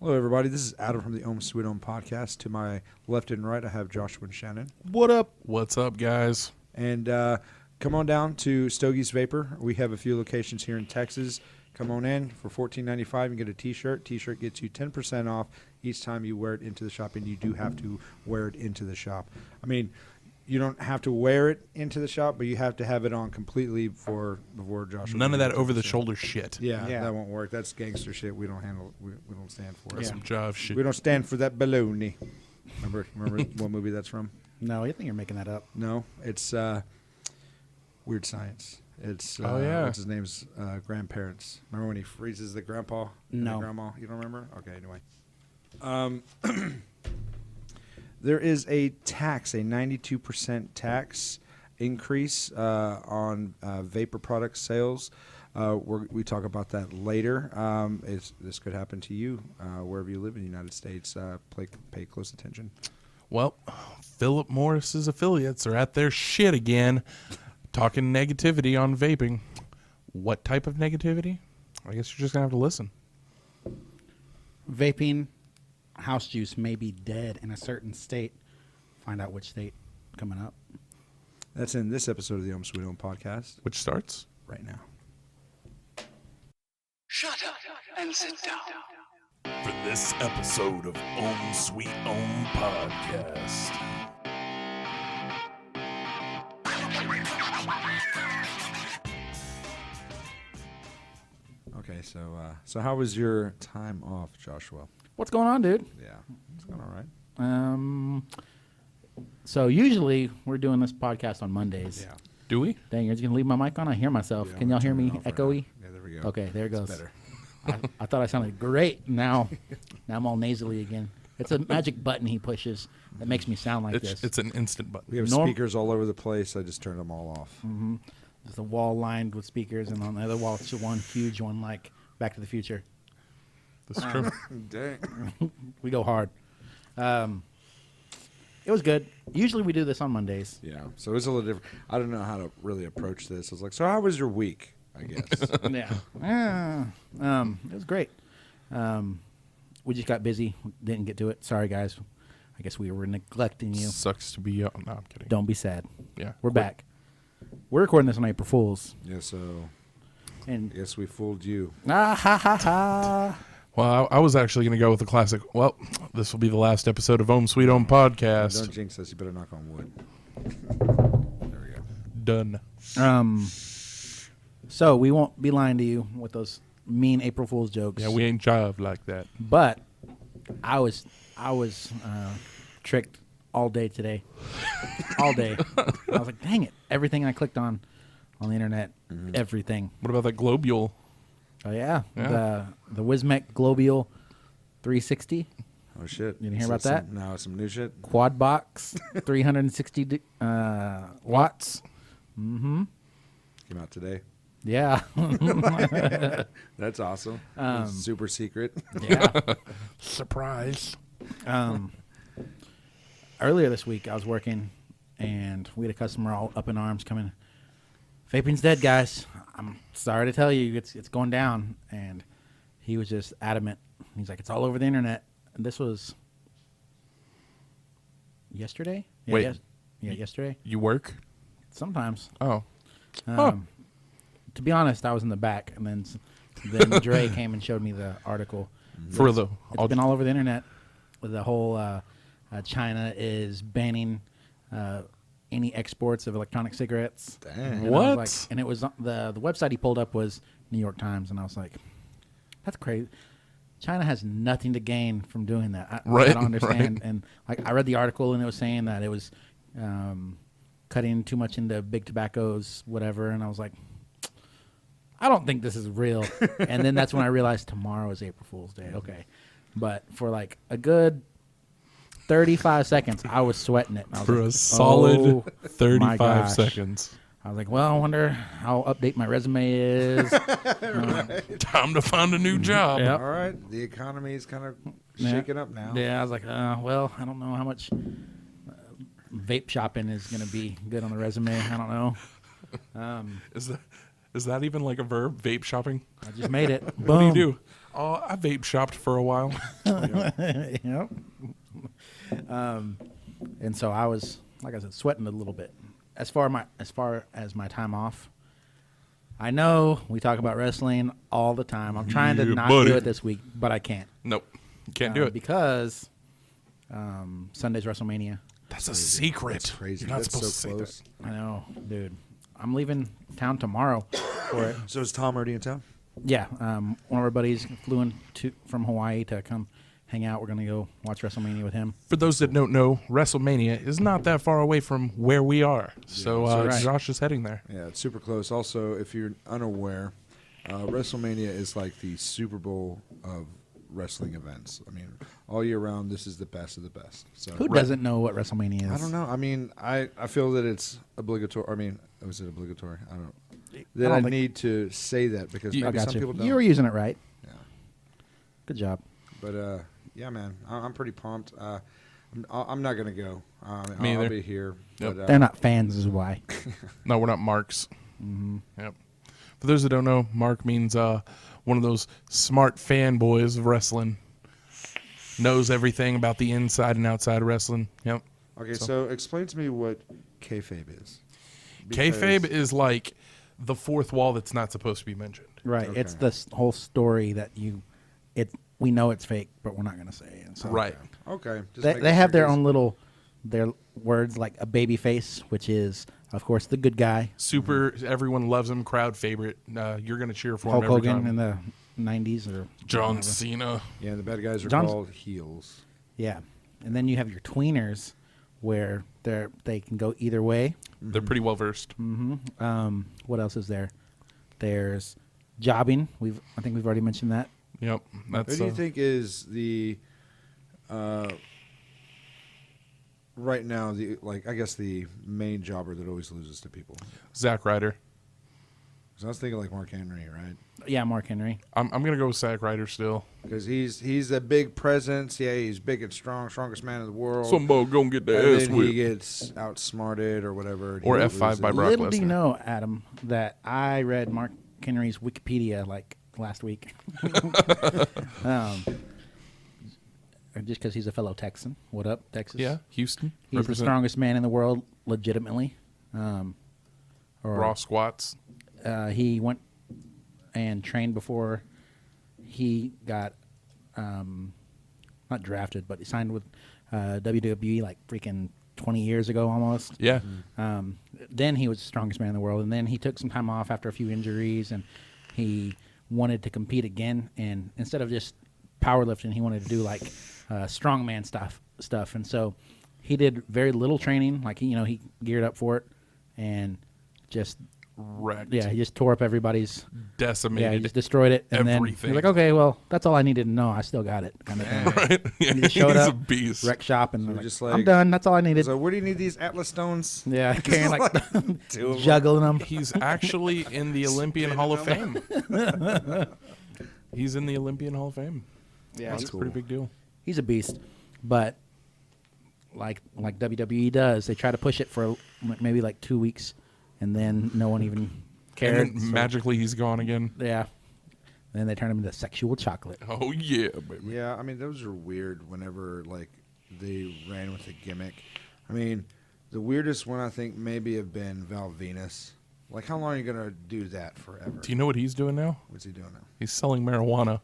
Hello, everybody. This is Adam from the Ohm Sweet Ohm Podcast. To my left and right, I have Joshua and Shannon. What up? What's up, guys? And come on down to Stogies Vapor. We have a few locations here in Texas. Come on in for $14.95 and get a T-shirt. T-shirt gets you 10% off each time you wear it into the shop, and you do have to wear it into the shop. I mean, you don't have to wear it into the shop, but you have to have it on completely before Joshua. None of that over-the-shoulder shit. Yeah, that won't work. That's gangster shit. We don't handle. We don't stand for it. Some jive shit. We don't stand for that baloney. Remember what movie that's from? No, I think you're making that up. No, it's Weird Science. It's what's his name's grandparents. Remember when he freezes the grandpa? No. And the grandma. You don't remember? Okay, anyway. There is a tax, a 92% tax increase on vapor product sales. We talk about that later. This could happen to you wherever you live in the United States. Pay close attention. Well, Philip Morris's affiliates are at their shit again, talking negativity on vaping. What type of negativity? I guess you're just going to have to listen. Vaping house juice may be dead in a certain state. Find out which state coming up. That's in this episode of the Ohm Sweet Ohm Podcast. Which starts right now. Shut up and sit down. For this episode of Ohm Sweet Ohm Podcast. Okay, so how was your time off, Joshua? What's going on, dude? Yeah, it's going all right. So usually we're doing this podcast on Mondays. Yeah. Do we? Dang, you're just gonna leave my mic on? I hear myself. Yeah, Can y'all hear me turn it off echoey? right now. Yeah, there we go. Okay, there it goes. Better. I thought I sounded great. Now I'm all nasally again. It's a magic button he pushes that makes me sound like this. It's an instant button. We have speakers all over the place. I just turned them all off. Mm-hmm. There's a wall lined with speakers, and on the other wall, it's one huge one like Back to the Future. That's true. Dang. We go hard. It was good. Usually we do this on Mondays. Yeah, so it's a little different. I don't know how to really approach this. I was like, so how was your week, I guess? Yeah. It was great. We just got busy. Didn't get to it. Sorry, guys. I guess we were neglecting you. Sucks to be you. No, I'm kidding. Don't be sad. Yeah. We're back. We're recording this on April Fool's. Yeah, so And I guess we fooled you. ha ha ha. Well, I was actually going to go with the classic. Well, this will be the last episode of Ohm Sweet Ohm Podcast. Don't jinx us. You better knock on wood. There we go. Done. So we won't be lying to you with those mean April Fool's jokes. Yeah, we ain't jive like that. But I was tricked all day today. All day. I was like, dang it. Everything I clicked on the internet, everything. What about that globule? Oh, yeah. Yeah. The Wismec Globule 360 Oh, shit. You didn't hear about that? No, it's some new shit. quad box, 360 watts. Mm-hmm. Came out today. Yeah. That's awesome. Super secret. Yeah. Surprise. Earlier this week, I was working, and we had a customer all up in arms coming. Vaping's dead, guys. I'm sorry to tell you, it's going down. And he was just adamant. He's like, it's all over the internet. And this was yesterday? Yeah, Wait. Yesterday. You work? Sometimes. Oh. To be honest, I was in the back, and then Dre came and showed me the article. For the It's been all over the internet. With the whole China is banning any exports of electronic cigarettes. Dang. And What? I was like, and it was the website he pulled up was New York Times, and I was like, that's crazy. China has nothing to gain from doing that. I don't understand. Right. And like I read the article, and it was saying that it was cutting too much into big tobaccos, whatever. And I was like, I don't think this is real. And then that's when I realized tomorrow is April Fool's Day. Okay. But for like a good 35 seconds, I was sweating it. I was For like, a solid oh, my 35 gosh. seconds. I was like, well, I wonder how update my resume is. Time to find a new job. Yep. All right. The economy is kind of Yeah. shaking up now. Yeah, I was like, well, I don't know how much vape shopping is going to be good on the resume. I don't know. Is that even like a verb? Vape shopping? I just made it. What do Boom. you do? I vape shopped for a while. Yep. And so I was, like I said, sweating a little bit. As far as my time off, I know we talk about wrestling all the time. I'm trying to Yeah, not buddy. do it this week, but I can't. Nope. You can't do it. Because Sunday's WrestleMania. That's a secret. That's crazy. You're not That's supposed so to say close. that. I know, dude. I'm leaving town tomorrow for it. So is Tom already in town? Yeah, one of our buddies flew in from Hawaii to come hang out. We're going to go watch WrestleMania with him. For those that don't know, Wrestlemania is not that far away from where we are. So that's right. Josh is heading there. Yeah, it's super close. Also, if you're unaware, WrestleMania is like the Super Bowl of wrestling events. I mean, all year round, this is the best of the best. So Who doesn't know what WrestleMania is? I don't know. I mean, I feel that it's obligatory. I mean, was it obligatory? I don't know. That I think- need to say that because I maybe got some you. people don't. You were using it right. Yeah. Good job. But yeah, man, I'm pretty pumped. I'm not gonna go. Me I'll either. be here. Yep. But, They're not fans, is why. No, we're not Marks. Yep. For those that don't know, Mark means one of those smart fanboys of wrestling. Knows everything about the inside and outside of wrestling. Yep. Okay, so explain to me what kayfabe is. Kayfabe Because- is like the fourth wall that's not supposed to be mentioned. Right. Okay. It's the whole story that we know it's fake, but we're not going to say it. So Right. Okay. just They making have sure, their 'cause- own their words, like a baby face, which is, of course, the good guy. Super, everyone loves him, crowd favorite. You're going to cheer for Hulk him every Hogan time. in the 90s. Or John whatever. Cena. Yeah, the bad guys are John's- called heels. Yeah. And then you have your tweeners, where they can go either way. They're pretty well versed. What else is there? There's jobbing. I think we've already mentioned that. Yep. That's Who do you think is the right now I guess the main jobber that always loses to people? Zack Ryder. So I was thinking like Mark Henry, right? Yeah, Mark Henry. I'm going to go with Zack Ryder still. Because he's a big presence. Yeah, he's big and strong, strongest man in the world. Somebody gonna get their and ass then he whipped. gets outsmarted or whatever. and Or he F5 by loses. Brock Little do you Lesnar. know, Adam, that I read Mark Henry's Wikipedia like last week. Just because he's a fellow Texan. What up, Texas? Yeah, Houston. He's the strongest man in the world, legitimately. Raw squats. He went and trained before he got not drafted, but he signed with WWE like freaking 20 years ago almost. Yeah. Then he was the strongest man in the world, and then he took some time off after a few injuries, and he wanted to compete again. And instead of just powerlifting, he wanted to do like strongman stuff. And so he did very little training. Like he geared up for it, and just Wrecked. he just tore up everybody's. Decimated. Yeah, he just destroyed it, and then everything. he's like, "Okay, well, that's all I needed to know. I still got it." Kind of thing. Right? Yeah, He just showed he's up, a beast. wreck shop, and like, just I'm like- done. That's all I needed. So where do you need these Atlas stones? Yeah, carrying like Two of them. juggling them. He's actually in the Olympian Hall of Fame. He's in the Olympian Hall of Fame. Yeah, That's he's a pretty big deal. He's a beast, but like WWE does, they try to push it for maybe like 2 weeks, and then no one even cared. And then so- magically he's gone again. yeah. And then they turn him into sexual chocolate. Oh yeah, baby. Yeah, I mean those are weird. Whenever like they ran with a gimmick, I mean the weirdest one I think maybe have been Val Venus. Like how long are you gonna do that forever? Do you know what he's doing now? What's he doing now? He's selling marijuana.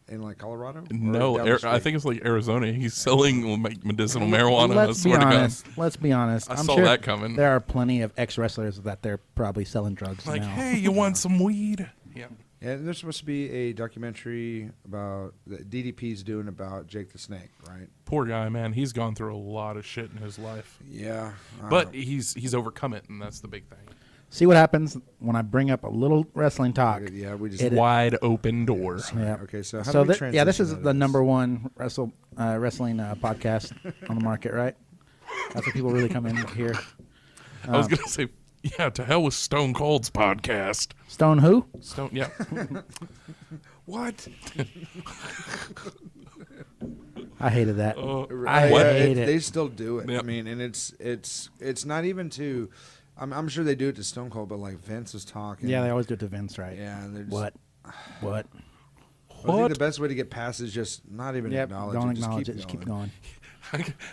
In like Colorado? Or No, down the I street? think it's like Arizona. He's selling like medicinal marijuana. I Let's be swear to God. honest. Let's be honest. I I'm saw sure that coming. There are plenty of ex-wrestlers that they're probably selling drugs Like, now. hey, you want some weed? Yeah. Yeah, there's supposed to be a documentary about that DDP's doing about Jake the Snake, right? Poor guy, man. He's gone through a lot of shit in his life, Yeah, but he's overcome it, and that's the big thing. See what happens when I bring up a little wrestling talk. yeah, we just It- Wide open door. Yeah. Okay, so how So do we this is transition the out of number one wrestling podcast on the market, right? That's what people really come in here. I was gonna say, yeah, to hell with Stone Cold's podcast. Stone who? Stone, yeah. What? I hated that. I What? hate it. They still do it. Yep. I mean, and it's not even to. I'm sure they do it to Stone Cold, but like Vince was talking. Yeah, they always do it to Vince, right? Yeah, and they're just, What? I think the best way to get past is just not even acknowledge don't it. acknowledge it. Just keep going.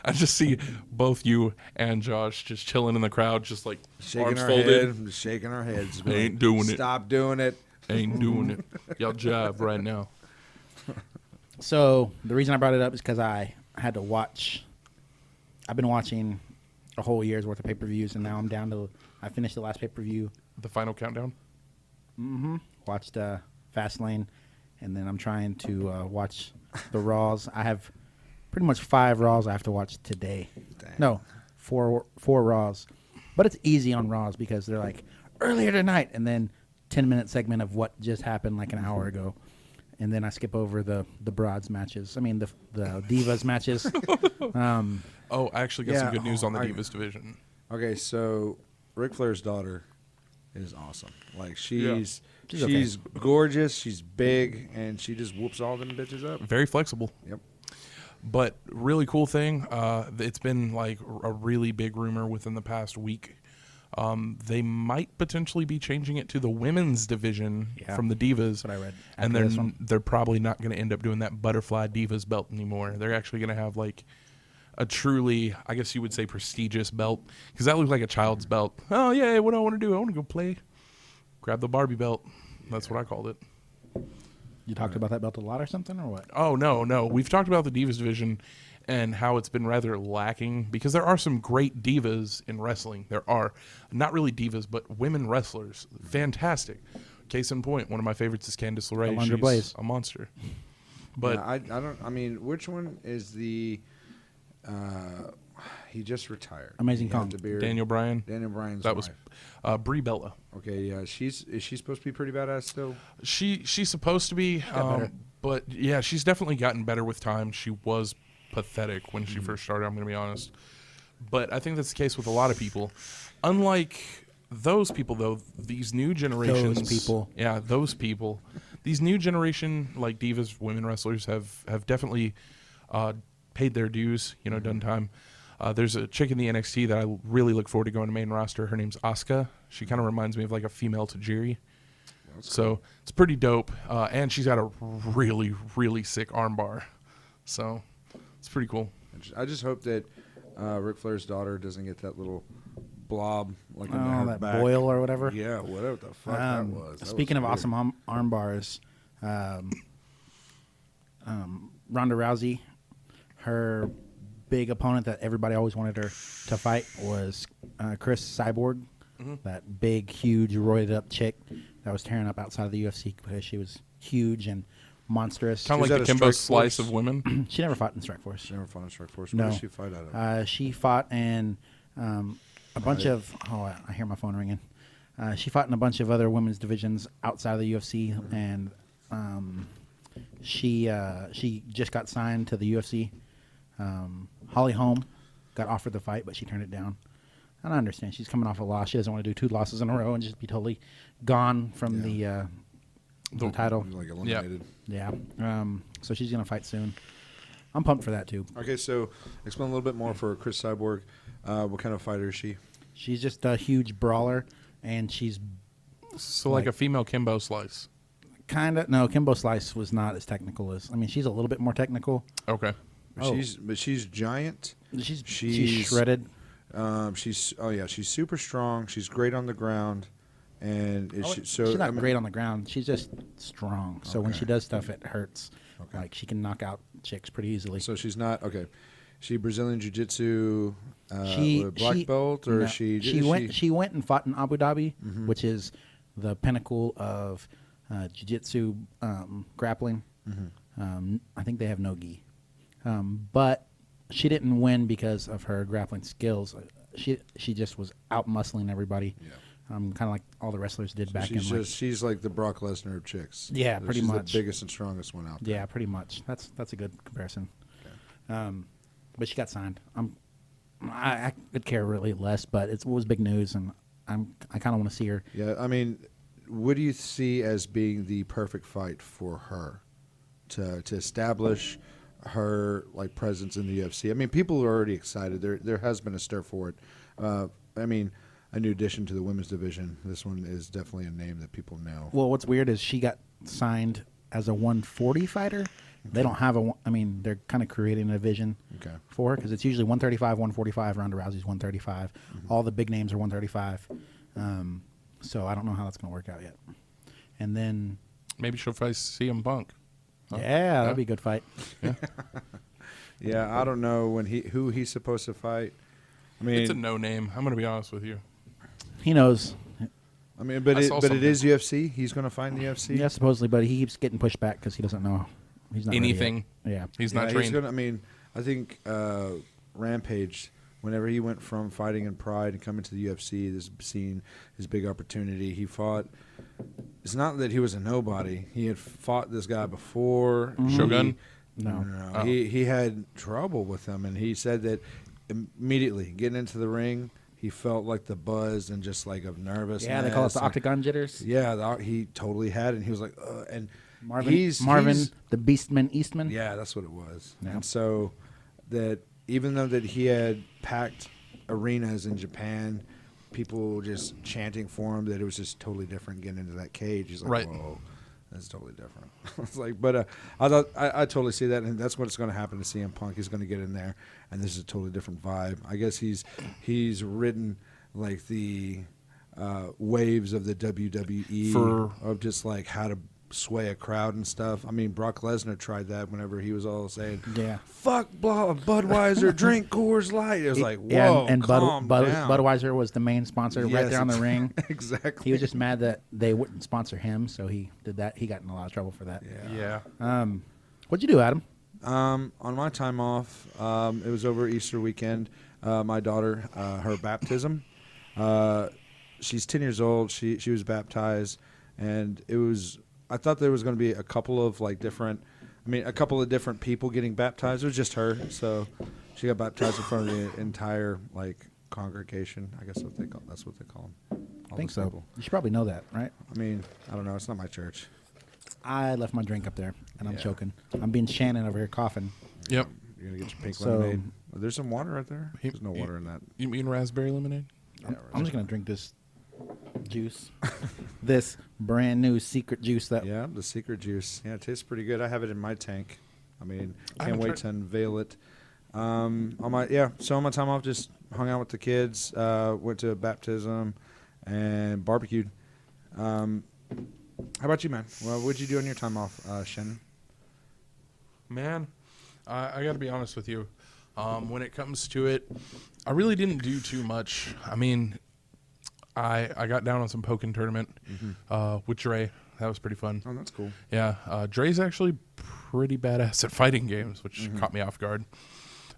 I just see both you and Josh just chilling in the crowd, just like Shaking arms our folded. head, shaking our heads. Ain't doing it. Stop doing it. Ain't doing it. Y'all jive right now. So the reason I brought it up is because I had to watch. I've been watching a whole year's worth of pay-per-views, and now I'm down to. I finished the last pay-per-view. The final countdown. Watched Fastlane, and then I'm trying to watch the Raws. I have pretty much 5 Raws I have to watch today. Dang. No, four Raws, but it's easy on Raws because they're like earlier tonight, and then 10-minute segment of what just happened like an hour ago, and then I skip over the broads matches. I mean the divas matches. Oh, I actually got some good news on the Divas division. Okay, so Ric Flair's daughter is awesome. Like she's okay. gorgeous, she's big, and she just whoops all them bitches up. Very flexible. Yep. But really cool thing, it's been like a really big rumor within the past week. They might potentially be changing it to the women's division from the Divas. That's what I read. And they're probably not going to end up doing that butterfly Divas belt anymore. They're actually going to have like a truly, I guess you would say, prestigious belt, because that looked like a child's belt. Oh yeah, what do I want to do? I want to go play. Grab the Barbie belt. That's what I called it. You talked about that belt a lot or something, or what? Oh, no. We've talked about the Divas division and how it's been rather lacking, because there are some great divas in wrestling. There are. Not really divas, but women wrestlers. Fantastic. Case in point, one of my favorites is Candice LeRae. Alundra She's Blaze. a monster. But Yeah, I don't. I mean, which one is the? He just retired. Amazing He had Kong. the beard. Daniel Bryan. Daniel Bryan's That was wife. Brie Bella. Okay, yeah. Is she supposed to be pretty badass still? She's supposed to be, better. but yeah, she's definitely gotten better with time. She was pathetic when she first started, I'm going to be honest. But I think that's the case with a lot of people. Unlike those people, though, these new generations... Those people. Yeah, those people. These new generation, like divas, women wrestlers, have definitely paid their dues, done time. There's a chick in the NXT that I really look forward to going to main roster. Her name's Asuka. She kind of reminds me of like a female Tajiri. So it's pretty dope. And she's got a really, really sick armbar. So it's pretty cool. I just hope that Ric Flair's daughter doesn't get that little blob like in her That back. boil or whatever. Yeah, whatever the fuck that was. That Speaking was of weird. awesome arm bars, Ronda Rousey, her big opponent that everybody always wanted her to fight was Chris Cyborg, that big, huge, roided up chick that was tearing up outside of the UFC because she was huge and monstrous. Kind of was like at the a Kimbo Strike Slice Force. of women. She never fought in Strikeforce. She never fought in Strikeforce. No. Where did she fight out of? She fought in a bunch of. Oh, I hear my phone ringing. She fought in a bunch of other women's divisions outside of the UFC, and she just got signed to the UFC. Holly Holm got offered the fight, but she turned it down. And I understand she's coming off a loss. She doesn't want to do 2 losses in a row and just be totally gone from the title. Like eliminated. Yeah. So she's gonna fight soon. I'm pumped for that too. Okay, so explain a little bit more for Chris Cyborg. What kind of fighter is she? She's just a huge brawler, and she's So like a female Kimbo Slice. no. Kimbo Slice was not as technical as. I mean, she's a little bit more technical. Okay. Oh. She's giant. She's She's shredded. She's super strong. She's great on the ground, and She's not great on the ground. She's just strong. So when Okay. she does stuff, it hurts. Okay. Like she can knock out chicks pretty easily. So she's not okay. She Brazilian Jiu-Jitsu She black belt, or no, she went and fought in Abu Dhabi, Mm-hmm. which is the pinnacle of jiu-jitsu grappling. Mm-hmm. I think they have no gi, but she didn't win because of her grappling skills. She just was out muscling everybody. Yeah. Kind of like all the wrestlers did back in. She's like the Brock Lesnar of chicks. Yeah, pretty she's much. the biggest and strongest one out there. Yeah, pretty much. That's a good comparison. But she got signed. I could care really less, but it was big news, and I kind of want to see her. Yeah, I mean, what do you see as being the perfect fight for her to establish her like presence in the UFC? I mean, people are already excited. There has been a stir for it. I mean, a new addition to the women's division. This one is definitely a name that people know. Well, what's weird is she got signed as a 140 fighter. They don't have they're kind of creating a vision for her because it's usually 135, 145. Ronda Rousey's 135. All the big names are 135. So I don't know how that's going to work out yet. And then Maybe she'll fight CM Punk. yeah, that'd be a good fight. Yeah, I don't know who he's supposed to fight. I mean, It's a no name. I'm going to be honest with you. He knows. I mean, but I saw it something. is UFC. He's going to fight in the UFC. Yeah, supposedly, but he keeps getting pushed back because he doesn't know. He's not ready Anything. yet. Yeah. He's not He's trained. gonna, I mean, I think Rampage, whenever he went from fighting in Pride and coming to the UFC, this scene, his big opportunity, he fought. It's not that he was a nobody. He had fought this guy before. Shogun? No. Oh. He had trouble with him, and he said that immediately getting into the ring, he felt like the buzz and just like of nervousness. Yeah, they call it the octagon jitters. Yeah, he totally had it. And he was like, and Marvin, he's the Beastman Eastman. yeah, that's what it was. Yeah. And so that even though that he had packed arenas in Japan, people just chanting for him, that it was just totally different getting into that cage. He's like, Right. whoa, that's totally different. It's like, but I thought I totally see that, and that's what's going to happen to CM Punk. He's going to get in there, and this is a totally different vibe. I guess he's ridden like the waves of the WWE of just like how to sway a crowd and stuff. I mean, Brock Lesnar tried that whenever he was all saying, Yeah. "Fuck blah Budweiser, drink Coors Light." It was like, whoa, Yeah, and calm down. Budweiser was the main sponsor right Yes, there on the ring. Exactly. He was just mad that they wouldn't sponsor him, so he did that. He got in a lot of trouble for that. Yeah. What'd you do, Adam? On my time off, it was over Easter weekend. My daughter, her baptism. She's 10 years old. She was baptized, and it was. I thought there was going to be a couple of different people getting baptized. It was just her, so she got baptized in front of the entire congregation. I guess that's what they call them. I think so. You should probably know that, right? I mean, I don't know. It's not my church. I left my drink up there, and I'm Yeah. choking. I'm being Shannon over here coughing. Yep. You're gonna get your pink So- lemonade. Oh, there's some water right there. There's no water in that. You mean raspberry lemonade? I'm just going to drink this juice. This brand new secret juice that Yeah, the secret juice. Yeah, it tastes pretty good. I have it in my tank. I mean, I can't haven't wait tried- to unveil it. So on my time off, just hung out with the kids. Went to a baptism and barbecued. How about you, man? Well, what'd you do on your time off, Shannon? Man, I got to be honest with you. When it comes to it, I really didn't do too much. I mean, I got down on some poking tournament with Dre. That was pretty fun. Oh, that's cool. Yeah, Dre's actually pretty badass at fighting games, which caught me off guard.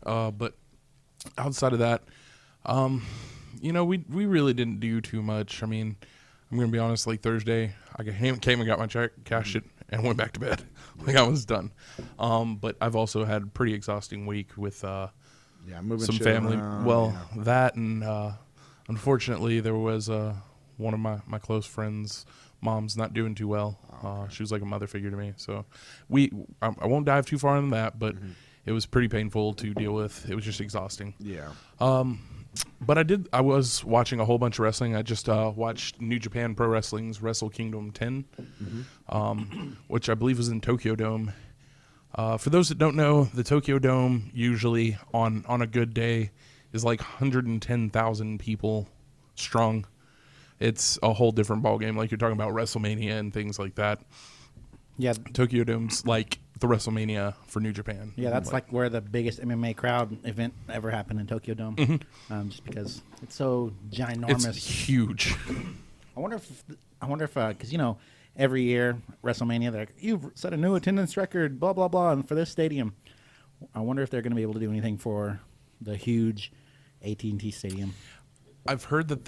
But outside of that, we really didn't do too much. I mean, I'm going to be honest, like Thursday, I came and got my check, cashed it, and went back to bed. Like I was done. But I've also had a pretty exhausting week with Moving some shit family. around, That and unfortunately there was one of my close friends' mom's not doing too well. She was like a mother figure to me. So I won't dive too far into that, but it was pretty painful to deal with. It was just exhausting. Yeah. But I was watching a whole bunch of wrestling. I just watched New Japan Pro Wrestling's Wrestle Kingdom 10, which I believe was in Tokyo Dome. For those that don't know, the Tokyo Dome usually on a good day is like 110,000 people strong. It's a whole different ballgame. Like you're talking about Wrestlemania and things like that. Yeah, Tokyo Dome's like the Wrestlemania for New Japan. yeah, that's like where the biggest MMA crowd event ever happened in Tokyo Dome. Just because it's so ginormous. It's huge. I wonder if because every year WrestleMania they're like, you've set a new attendance record, blah blah blah, and for this stadium, I wonder if they're going to be able to do anything for the huge AT&T Stadium. I've heard that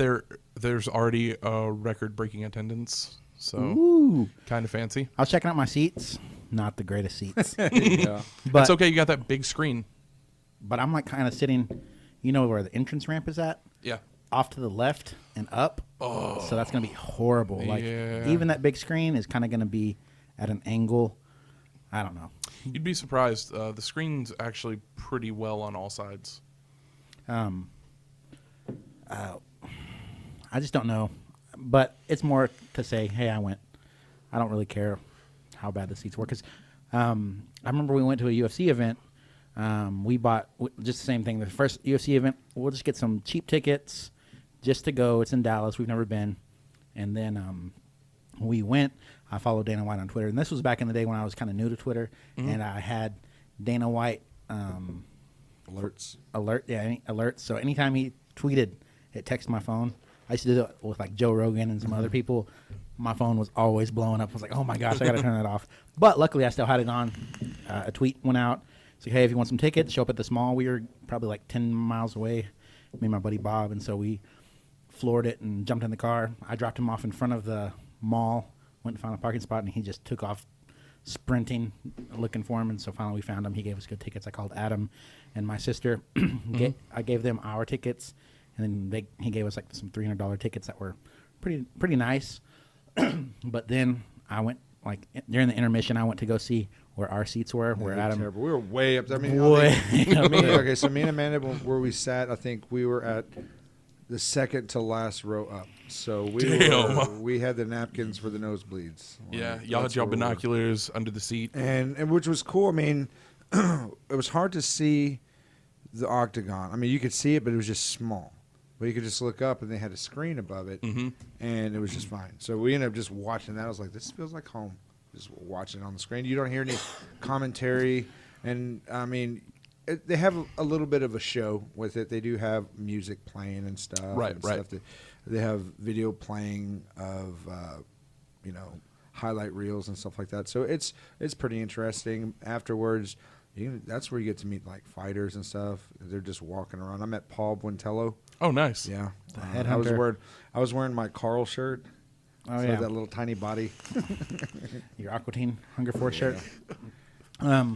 there's already a record-breaking attendance, so Ooh, kind of fancy. I was checking out my seats. Not the greatest seats, Yeah. but It's okay. You got that big screen. but I'm like kind of sitting, where the entrance ramp is at, Yeah. off to the left and up. Oh, so that's gonna be horrible. Like Yeah. even that big screen is kind of gonna be at an angle. I don't know. You'd be surprised. The screen's actually pretty well on all sides. I just don't know, but it's more to say, hey, I went. I don't really care how bad the seats were. Because I remember we went to a UFC event. We bought just the same thing. The first UFC event, we'll just get some cheap tickets just to go. It's in Dallas. We've never been. And then we went. I followed Dana White on Twitter. And this was back in the day when I was kind of new to Twitter. And I had Dana White Alerts. Alerts. So anytime he tweeted, it texted my phone. I used to do it with like Joe Rogan and some other people. My phone was always blowing up. I was like, oh my gosh, I got to turn that off. But luckily, I still had it on. A tweet went out. It's like, hey, if you want some tickets, show up at this mall. We were probably like 10 miles away, me and my buddy Bob. And so we floored it and jumped in the car. I dropped him off in front of the mall, went and found a parking spot, and he just took off sprinting, looking for him. And so finally we found him. He gave us good tickets. I called Adam and my sister. I gave them our tickets. And then he gave us like some $300 tickets that were pretty nice. But then I went, like, during the intermission, I went to go see where our seats were. Where Adam, terrible. We were way up there. I mean, okay, so me and Amanda, where we sat, I think we were at the second to last row up. So we had the napkins for the nosebleeds. Yeah, y'all had y'all binoculars under the seat. And which was cool. I mean, it was hard to see the octagon. I mean, you could see it, but it was just small. But you could just look up, and they had a screen above it, and it was just fine. So we ended up just watching that. I was like, this feels like home, just watching it on the screen. You don't hear any commentary. And, I mean, they have a little bit of a show with it. They do have music playing and stuff. Right. They have video playing of, highlight reels and stuff like that. So it's pretty interesting. Afterwards, that's where you get to meet, like, fighters and stuff. They're just walking around. I met Paul Buentello. Oh, nice. Yeah. I was wearing my Carl shirt. Oh, so yeah. that little tiny body. Your Aqua Teen Hunger Force shirt. I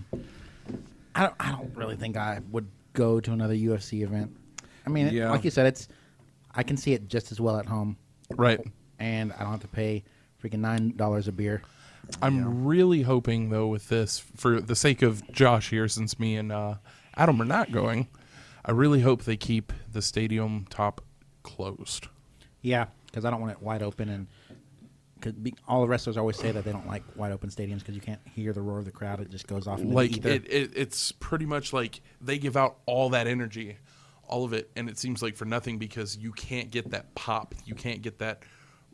don't really think I would go to another UFC event. I mean, like you said, I can see it just as well at home. Right. And I don't have to pay freaking $9 a beer. I'm really hoping, though, with this, for the sake of Josh here, since me and Adam are not going, I really hope they keep the stadium top closed. Yeah, because I don't want it wide open. And all the wrestlers always say that they don't like wide open stadiums because you can't hear the roar of the crowd. It just goes off into like the ether. it's pretty much like they give out all that energy, all of it, and it seems like for nothing because you can't get that pop. You can't get that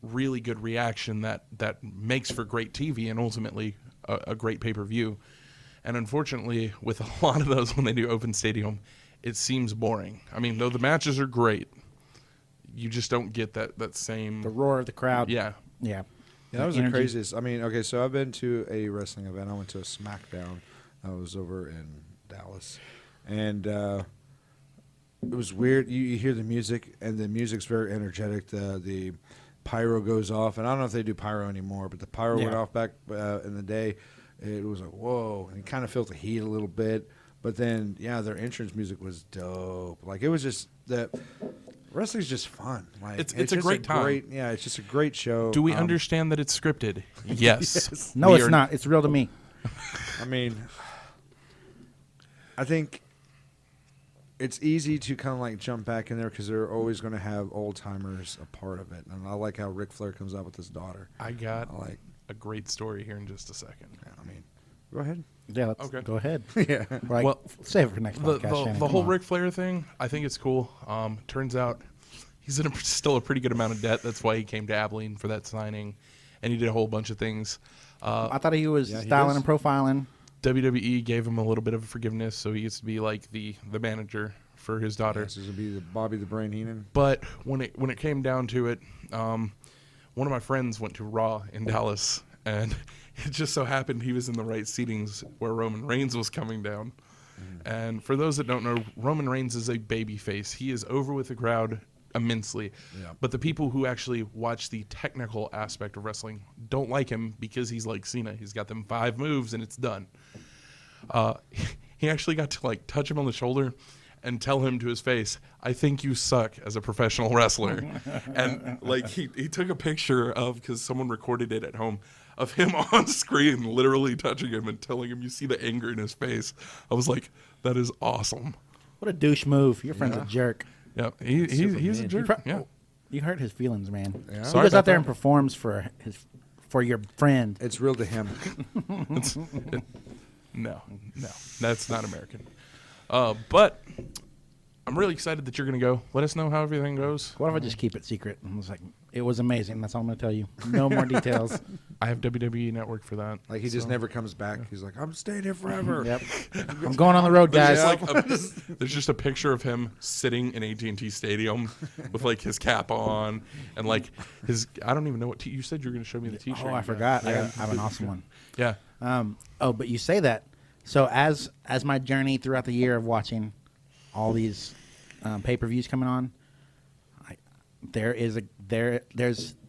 really good reaction that makes for great TV and ultimately a great pay-per-view. And unfortunately, with a lot of those when they do open stadium, it seems boring. I mean, though the matches are great, you just don't get that same... The roar of the crowd. Yeah. Yeah. Yeah, that was the craziest. I mean, okay, so I've been to a wrestling event. I went to a SmackDown. I was over in Dallas. And it was weird. You hear the music, and the music's very energetic. The pyro goes off. And I don't know if they do pyro anymore, but the pyro went off back in the day. It was like, whoa. And you kind of felt the heat a little bit. But then, their entrance music was dope. Like, it was just that... Wrestling's just fun. Like, it's a great time. It's just a great show. Do we understand that it's scripted? Yes. No, it's not. It's real to me. I mean, I think it's easy to kind of like jump back in there because they're always going to have old timers a part of it. And I like how Ric Flair comes out with his daughter. I got a great story here in just a second. Yeah, I mean, go ahead. Yeah, let's go ahead. Yeah. Right. Well, save it for next podcast. Shannon, the whole Ric Flair thing, I think it's cool. Turns out he's in still a pretty good amount of debt. That's why he came to Abilene for that signing, and he did a whole bunch of things. I thought he was styling and profiling. WWE gave him a little bit of forgiveness, so he gets to be like the manager for his daughter. This will be the Bobby the Brain Heenan. But when it came down to it, one of my friends went to Raw in Dallas, and it just so happened he was in the right seatings where Roman Reigns was coming down. And for those that don't know, Roman Reigns is a babyface. He is over with the crowd immensely. Yeah. But the people who actually watch the technical aspect of wrestling don't like him because he's like Cena. He's got them 5 moves and it's done. He actually got to like touch him on the shoulder and tell him to his face, I think you suck as a professional wrestler. And like he took a picture of, because someone recorded it at home, of him on screen literally touching him and telling him you see the anger in his face. I was like, that is awesome. What a douche move. Your friend's a jerk. Yeah, he's a jerk. You hurt his feelings, man. Yeah. He goes out there and performs for his for your friend. It's real to him. No, that's not American. But I'm really excited that you're going to go. Let us know how everything goes. What if I just keep it secret? And was like, it was amazing. That's all I'm going to tell you. No more details. I have WWE Network for that. Like he just never comes back. He's like, I'm staying here forever. Yep. I'm going on the road, guys. There's just a picture of him sitting in AT&T Stadium with like his cap on and like his. I don't even know what you said you were going to show me the T-shirt. Oh, I forgot. I have an awesome one. Yeah. But you say that. So as my journey throughout the year of watching all these pay-per-views coming on, there's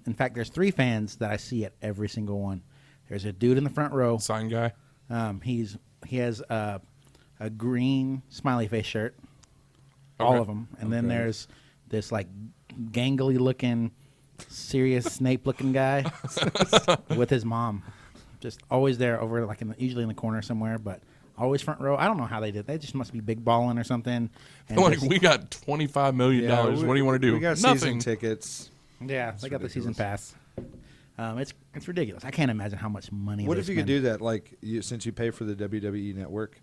in fact there's 3 fans that I see at every single one. There's a dude in the front row. Sign guy. He has a green smiley face shirt. Okay. All of them. And then there's this like gangly looking, serious Snape looking guy with his mom. Just always there over like usually in the corner somewhere, but always front row. I don't know how they did. They just must be big balling or something. And Like we got $25 million. What do you want to do? We got Nothing. season tickets. Yeah, they got the season pass. It's ridiculous. I can't imagine how much money. What they if you spend. could do that? Like, since you pay for the WWE Network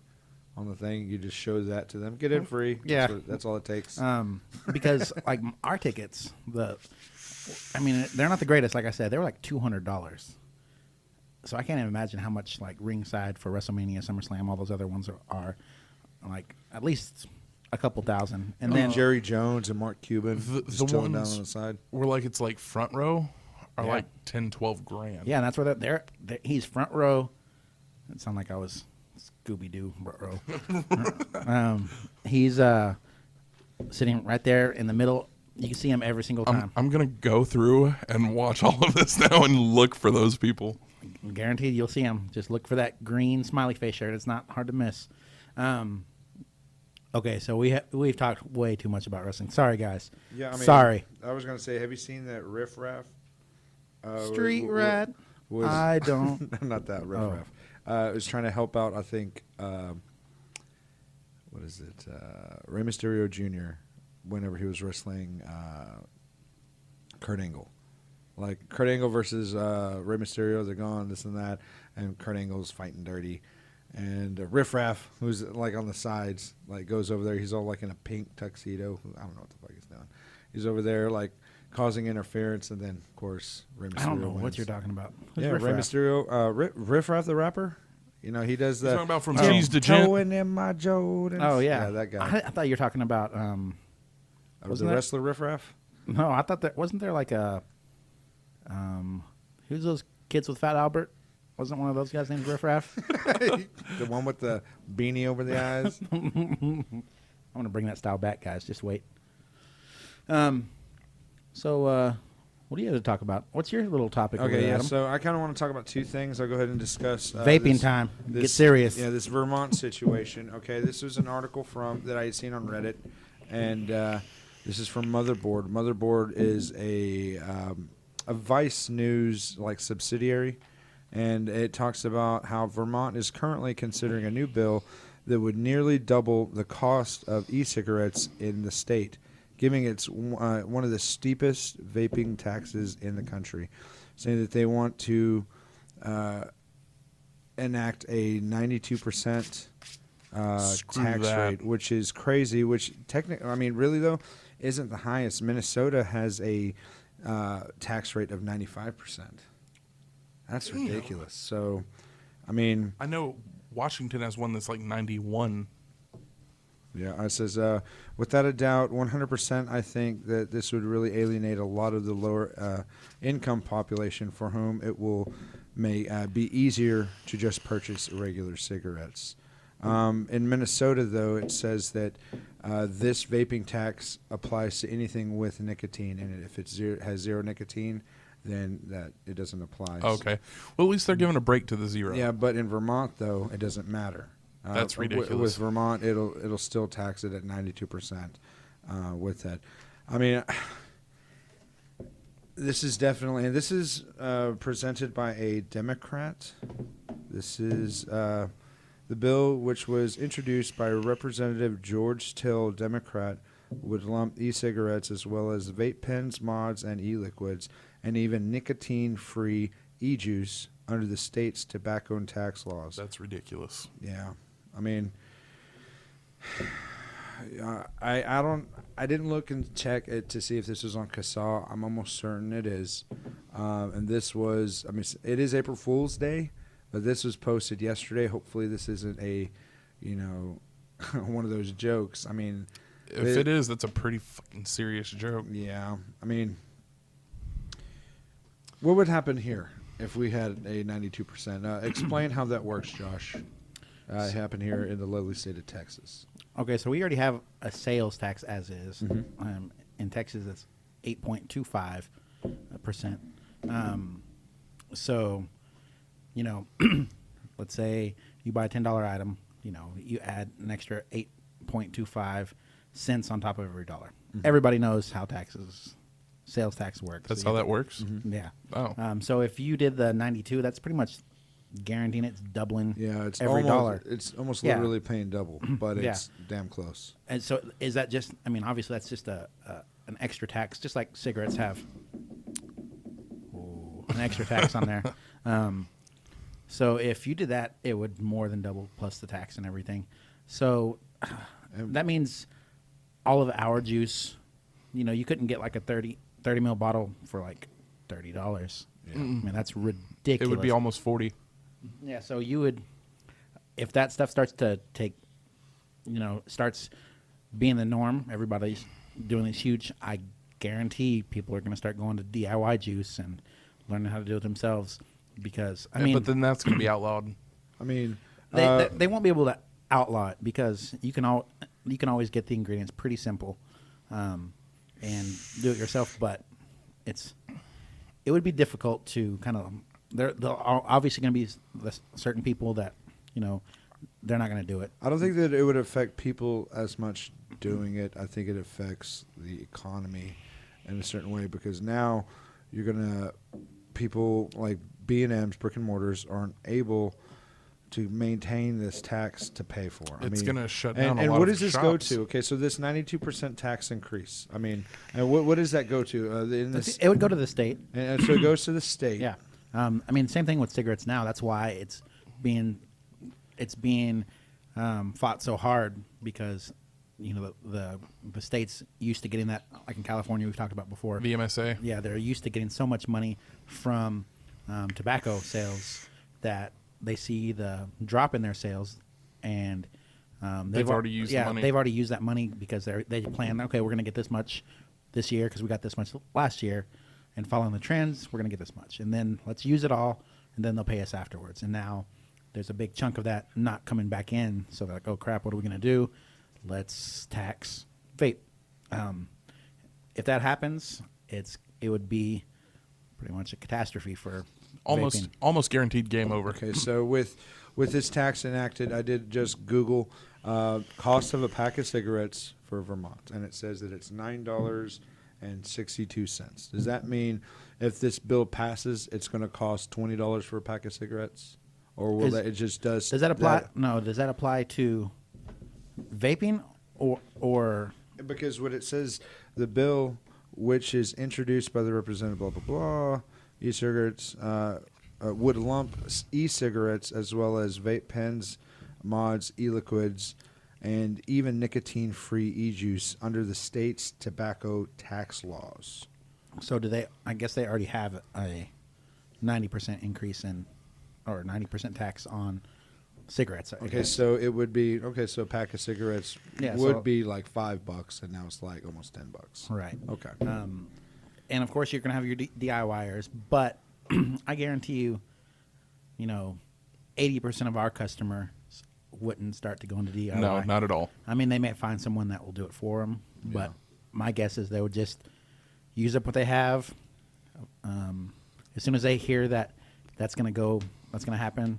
on the thing, you just show that to them. Get in free. Yeah. That's all it takes. Because like our tickets, they're not the greatest. Like I said, they were like $200. So I can't even imagine how much like ringside for WrestleMania, SummerSlam, all those other ones are like at least a couple thousand. And then Jerry Jones and Mark Cuban The just chilling down ones on the side. where like it's like front row are Yeah. like 10, 12 grand. yeah, and that's where they're he's front row. It sounded like I was Scooby Doo front row. He's sitting right there in the middle. You can see him every single time. I'm going to go through and watch all of this now and look for those people. Guaranteed you'll see him. Just look for that green smiley face shirt. It's not hard to miss. Okay, so we've talked way too much about wrestling. Sorry, guys. Yeah, sorry. I was gonna say, have you seen that Riff Raff? Street rat. I don't. Not that Riff Oh. Raff. It was trying to help out. I think. What is it? Rey Mysterio Jr. Whenever he was wrestling Kurt Angle. Like Kurt Angle versus Rey Mysterio, they're gone, this and that, and Kurt Angle's fighting dirty. And Riff Raff, who's like on the sides, like goes over there. He's all like in a pink tuxedo. I don't know what the fuck he's doing. He's over there like causing interference, and then of course Rey Mysterio I don't know wins. what you're talking about. Who's Yeah, Riff Rey Raff? Mysterio, Riff Raff the rapper. You know he does the You're talking about from Cheese to Gent? Towing in my Jordans. Oh yeah, that guy. I thought you were talking about. Was the wasn't that- wrestler Riff Raff? No, I thought wasn't there like a. Who's those kids with Fat Albert? Wasn't one of those guys named Riff Raff? The one with the beanie over the eyes. I'm gonna bring that style back, guys. Just wait. So, what do you have to talk about? What's your little topic? over Okay, there, yeah. Adam? So I kind of want to talk about 2 things. I'll go ahead and discuss Vaping time. Get serious. Yeah, this Vermont situation. Okay, this was an article that I had seen on Reddit, and this is from Motherboard. Motherboard is a Vice News like subsidiary, and it talks about how Vermont is currently considering a new bill that would nearly double the cost of e-cigarettes in the state, giving it one of the steepest vaping taxes in the country, saying that they want to enact a 92% Screw tax that. rate, which is crazy. Which technically, I mean, really though, isn't the highest. Minnesota has a tax rate of 95%. That's ridiculous. So, I mean, I know Washington has one that's like 91. yeah, it says, without a doubt, 100%, I think that this would really alienate a lot of the lower income population for whom it will be easier to just purchase regular cigarettes. In Minnesota, though, it says that this vaping tax applies to anything with nicotine in it. If it has zero nicotine, then that it doesn't apply. Okay. Well, at least they're giving a break to the zero. Yeah, but in Vermont, though, it doesn't matter. That's ridiculous. With Vermont, it'll still tax it at 92% with that. I mean, this is definitely, and this is presented by a Democrat. This is the bill, which was introduced by Representative George Till, Democrat, would lump e-cigarettes as well as vape pens, mods, and e-liquids, and even nicotine-free e-juice under the state's tobacco and tax laws. That's ridiculous. Yeah, I mean, I didn't look and check it to see if this was on CASA. I'm almost certain it is. And this was, I mean, it is April Fool's Day, but this was posted yesterday. Hopefully this isn't a, one of those jokes. I mean, if it is, that's a pretty fucking serious joke. Yeah, I mean, what would happen here if we had a 92%? Explain how that works, Josh. It happened here in the lovely state of Texas. Okay, so we already have a sales tax as is. In Texas, it's 8.25%. So, let's say you buy a $10 item, you add an extra 8.25 cents on top of every dollar. Everybody knows how sales tax works. That's how that works? Yeah. Oh. So if you did the 92, that's pretty much guaranteeing it's doubling It's every dollar. It's almost Yeah. literally paying double, but Yeah. it's damn close. And so is that just, obviously that's just an extra tax, just like cigarettes have an extra tax on there. So if you did that, it would more than double plus the tax and everything. So that means all of our juice, you couldn't get like a 30 mil bottle for like $30. Yeah. I mean, that's ridiculous. It would be almost 40. Yeah, so you would, if that stuff starts to take, starts being the norm, everybody's doing this huge, I guarantee people are going to start going to DIY juice and learning how to do it themselves because, but then that's going to be outlawed. I mean, they won't be able to outlaw it because you can always get the ingredients pretty simple and do it yourself, but it would be difficult to kind of, there are obviously going to be certain people that, they're not going to do it. I don't think that it would affect people as much doing it. I think it affects the economy in a certain way because now you're going to, people like B&M's, brick and mortars, aren't able to maintain this tax to pay for. It's going to shut down a and lot what of does this shops. go to? Okay, so this 92% tax increase. I mean, and what does that go to? It would go to the state. And so it goes to the state. Yeah. Same thing with cigarettes now. That's why it's being fought so hard because the states used to getting that, like in California we've talked about before. VMSA. Yeah, they're used to getting so much money from tobacco sales that they see the drop in their sales, and they've already used the money. They've already used that money because they plan. Okay, we're going to get this much this year because we got this much last year, and following the trends, we're going to get this much, and then let's use it all, and then they'll pay us afterwards. And now there's a big chunk of that not coming back in, so they're like, oh crap, what are we going to do? Let's tax vape. If that happens, it would be pretty much a catastrophe for vaping. Almost guaranteed game over. Okay, so with this tax enacted, I did just Google cost of a pack of cigarettes for Vermont, and it says that it's $9.62. Does that mean if this bill passes, it's going to cost $20 for a pack of cigarettes, or will it just does? Does that apply? No. Does that apply to vaping or? Because what it says, the bill, which is introduced by the representative, blah blah blah, e-cigarettes would lump e-cigarettes as well as vape pens, mods, e-liquids, and even nicotine-free e-juice under the state's tobacco tax laws. So do they? I guess they already have a 90% increase or 90% tax on cigarettes. Okay, so it would be so a pack of cigarettes would be like $5, and now it's like almost $10. Right. Okay. And of course you're going to have your DIYers, but I guarantee you, 80% of our customers wouldn't start to go into DIY. No, not at all. I mean, they may find someone that will do it for them, but my guess is they would just use up what they have. As soon as they hear that that's going to happen,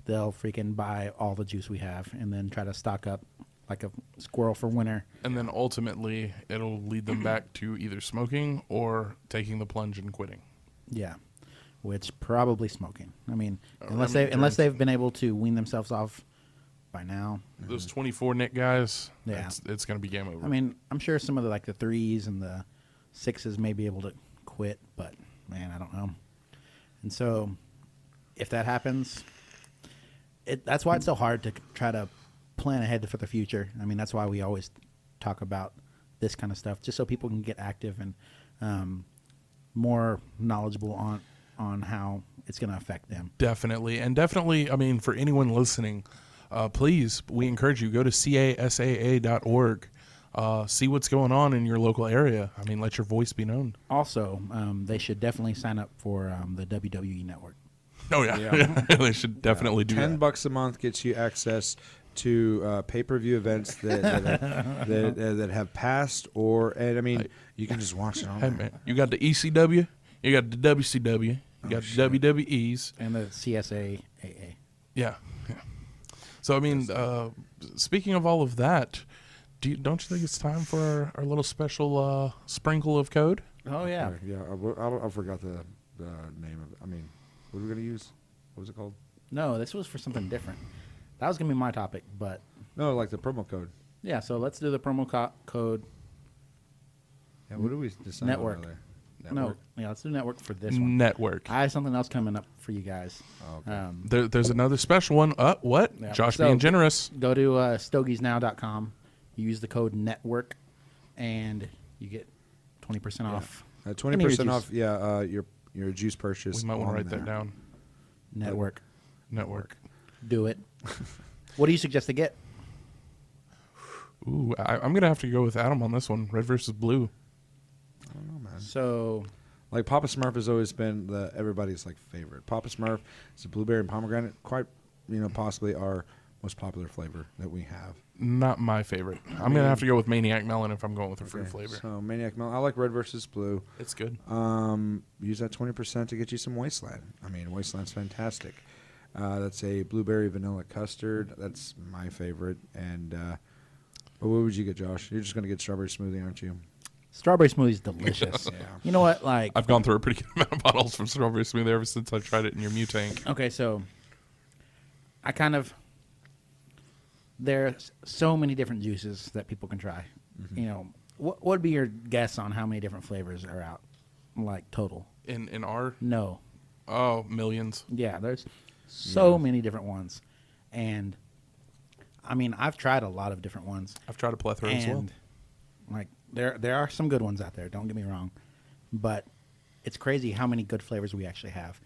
they'll freaking buy all the juice we have and then try to stock up like a squirrel for winter. And then ultimately, it'll lead them back to either smoking or taking the plunge and quitting. Yeah, which probably smoking. I mean, unless they've been able to wean themselves off by now. Those 24 Nick guys, Yeah. it's going to be game over. I mean, I'm sure some of the 3s and the 6s may be able to quit, but man, I don't know. And so if that happens, that's why it's so hard to try to plan ahead for the future. I mean, that's why we always talk about this kind of stuff, just so people can get active and more knowledgeable on how it's going to affect them. Definitely. And definitely, I mean, for anyone listening, please, we encourage you, go to casaa.org. See what's going on in your local area. I mean, let your voice be known. Also, they should definitely sign up for the WWE Network. Oh, yeah. They should definitely do that. $10 a month gets you access to pay-per-view events that have passed, and I mean, you can just watch it on there. Man, you got the ECW, you got the WCW, you got the WWEs. And the CSAAA. Yeah. So, I mean, speaking of all of that, don't you think it's time for our little special sprinkle of code? Oh, yeah. Yeah, I forgot the name of it. I mean, what are we going to use? What was it called? No, this was for something different. That was going to be my topic, but... No, like the promo code. Yeah, so let's do the promo code. Yeah, what do we decide Network. on earlier? No, yeah, let's do network for this one. Network. I have something else coming up for you guys. Oh, okay. There's another special one. What? Yeah. Josh So, being generous. Go to stogiesnow.com. You use the code network, and you get 20% off. 20% off, your juice purchase. We might want to on write there. that down. Network. Do it. What do you suggest to get? Ooh, I'm going to have to go with Adam on this one. Red versus blue. I don't know, man. So, Like Papa Smurf has always been everybody's like favorite. Papa Smurf is a blueberry and pomegranate, quite possibly our most popular flavor that we have. Not my favorite. I'm going to have to go with Maniac Melon if I'm going with a fruit flavor. So Maniac Melon, I like red versus blue. It's good. Use that 20% to get you some Wasteland. I mean, Wasteland's fantastic. That's a blueberry vanilla custard. That's my favorite. And but what would you get, Josh? You're just going to get strawberry smoothie, aren't you? strawberry smoothie's delicious. Yeah. You know what? Like, I've gone through a pretty good amount of bottles from strawberry smoothie ever since I tried it in your Mutank. okay, so I kind of there's so many different juices that people can try. Mm-hmm. You know, what would be your guess on how many different flavors are out, like total? In our No. millions. Yeah, there's so many different ones, and I mean, I've tried a lot of different ones. I've tried a plethora as well. And like there are some good ones out there. Don't get me wrong, but it's crazy how many good flavors we actually have.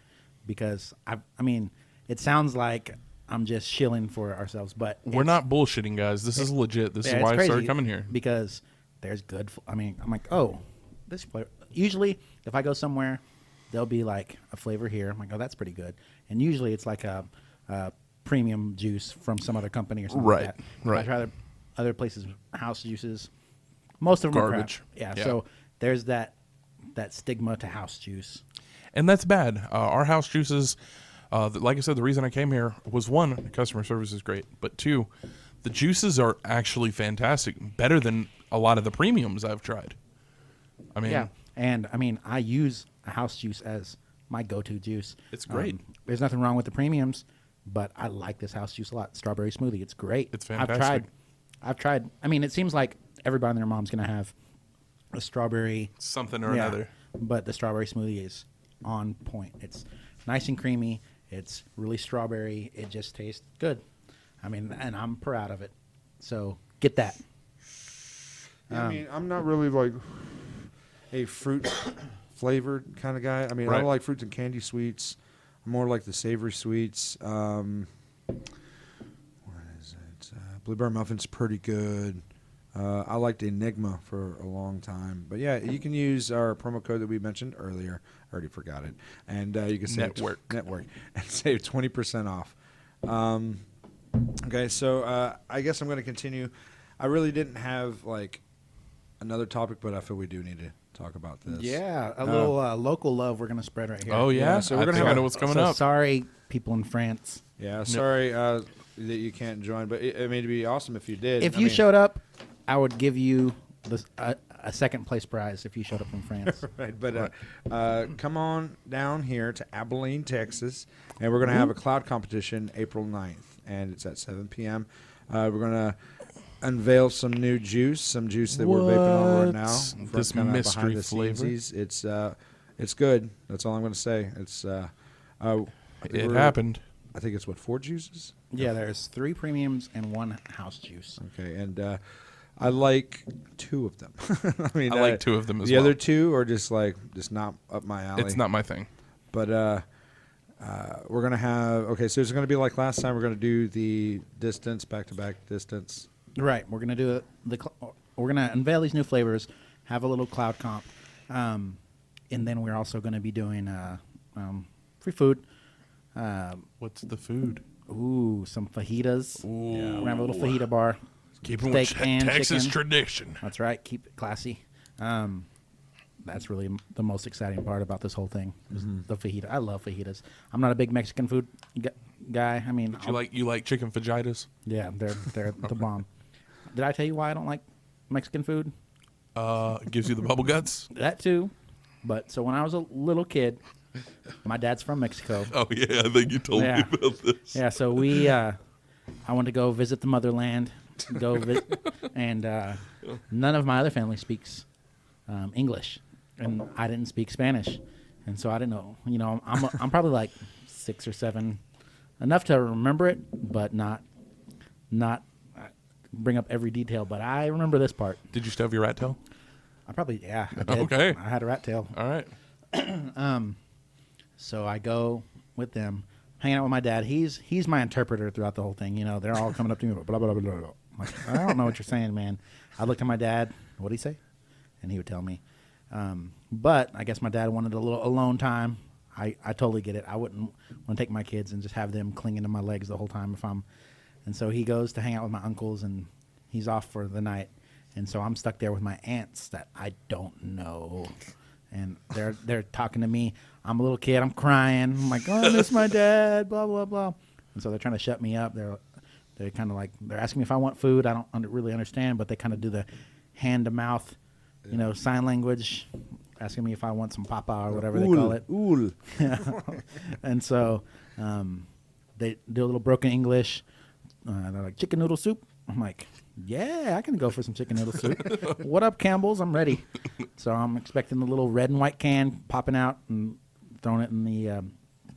Because I mean, it sounds like I'm just shilling for ourselves, but We're not bullshitting, guys. This is legit. This is it's why I crazy started coming here. because there's good. I mean, I'm like, oh, this flavor. Usually, if I go somewhere, there'll be like a flavor here. I'm like, oh, that's pretty good. And usually, it's like a premium juice from some other company or something Right, like that. right. I try other places house juices. Most of them Garbage. are crap. Yeah. So there's that stigma to house juice. And that's bad. Our house juices, like I said, the reason I came here was one, customer service is great, but two, the juices are actually fantastic, better than a lot of the premiums I've tried. I mean, Yeah, and I mean, I use a house juice as my go-to juice. It's great. There's nothing wrong with the premiums, but I like this house juice a lot. Strawberry smoothie, it's great. It's fantastic. I've tried. I mean, it seems like everybody and their mom's gonna have a strawberry something or another. but the strawberry smoothie is on point. It's nice and creamy. It's really strawberry. It just tastes good. I mean, and I'm proud of it. So get that. I mean, I'm not really like a fruit flavored kind of guy. I mean, I Right. don't like fruits and candy sweets. I'm more like the savory sweets. What is it? Blueberry muffin's pretty good. I liked Enigma for a long time. But yeah, you can use our promo code that we mentioned earlier. I already forgot it. And you can save network and save 20% off. Okay, so I guess I'm going to continue. I really didn't have like another topic, but I feel we do need to talk about this. Yeah, a little local love we're gonna spread right here. Oh, yeah? so we're I gonna think have I know what's coming So up. sorry, people in France. Yeah, sorry that you can't join, but I mean, it'd be awesome if you did. If I you mean, showed up, I would give you a second place prize if you showed up from France. Right, but come on down here to Abilene, Texas, and we're going to have a cloud competition April 9th, and it's at 7 p.m. We're going to unveil some new juice, some juice that we're vaping on right now. What? This from kinda mystery behind the flavor? scenesies. It's good. That's all I'm going to say. It's It happened. I think it's 4 juices. Yeah, there's 3 premiums and 1 house juice. Okay, and I like 2 of them. I mean, I like 2 of them as the well. other 2 are just not up my alley. It's not my thing. But we're gonna have so it's gonna be like last time. We're gonna do the distance back to back distance. Right. We're gonna do we're gonna unveil these new flavors, have a little cloud comp, and then we're also gonna be doing free food. What's the food? Ooh, some fajitas. Ooh. We're gonna have a little fajita bar. Keeping with Steak and Texas chicken. tradition. That's right. Keep it classy. That's really the most exciting part about this whole thing. Is the fajita. I love fajitas. I'm not a big Mexican food guy. I mean, You like chicken fajitas? yeah, they're the bomb. Did I tell you why I don't like Mexican food? It gives you the bubble guts. That too. But so when I was a little kid, my dad's from Mexico. Oh yeah, I think you told Yeah. me about this. Yeah, so I went to go visit the motherland, and none of my other family speaks English, and I didn't speak Spanish, and so I didn't know. You know, I'm probably like 6 or 7, enough to remember it, but not bring up every detail. But I remember this part. Did you still have your rat tail? I probably I did. Okay. I had a rat tail. All right. So I go with them, hanging out with my dad. He's my interpreter throughout the whole thing. You know, they're all coming up to me, blah, blah, blah, blah, blah. I'm like, I don't know what you're saying, man. I looked at my dad. What'd he say? And he would tell me. But I guess my dad wanted a little alone time. I totally get it. I wouldn't want to take my kids and just have them clinging to my legs the whole time and so he goes to hang out with my uncles, and he's off for the night. And so I'm stuck there with my aunts that I don't know. And they're talking to me. I'm a little kid. I'm crying. I'm like, oh, I miss my dad, blah, blah, blah. And so they're trying to shut me up. They're kind of like, they're asking me if I want food. I don't really understand, but they kind of do the hand-to-mouth, sign language, asking me if I want some papa or whatever they call it. Ool. And so they do a little broken English. They're like, chicken noodle soup? I'm like, yeah, I can go for some chicken noodle soup. What up, Campbell's? I'm ready. So I'm expecting the little red and white can popping out and throwing it in the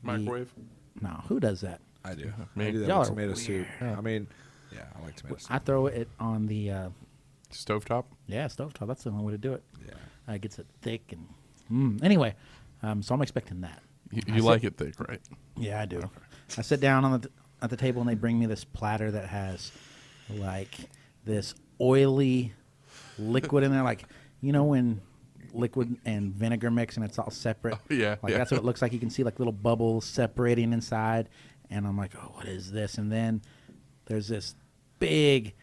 Microwave. No, who does that? I do. Me. I do that Y'all with are tomato weird. soup. I mean, yeah, I like tomato soup. I throw it on the Stovetop. stovetop. That's the only way to do it. Yeah. It gets it thick and anyway. So I'm expecting that. You like it thick, right? Yeah, I do. Okay. I sit down at the table and they bring me this platter that has like this oily liquid in there, like when liquid and vinegar mix and it's all separate. Oh, yeah, like yeah. that's what it looks like. You can see like little bubbles separating inside, and I'm like, oh, what is this? And then there's this big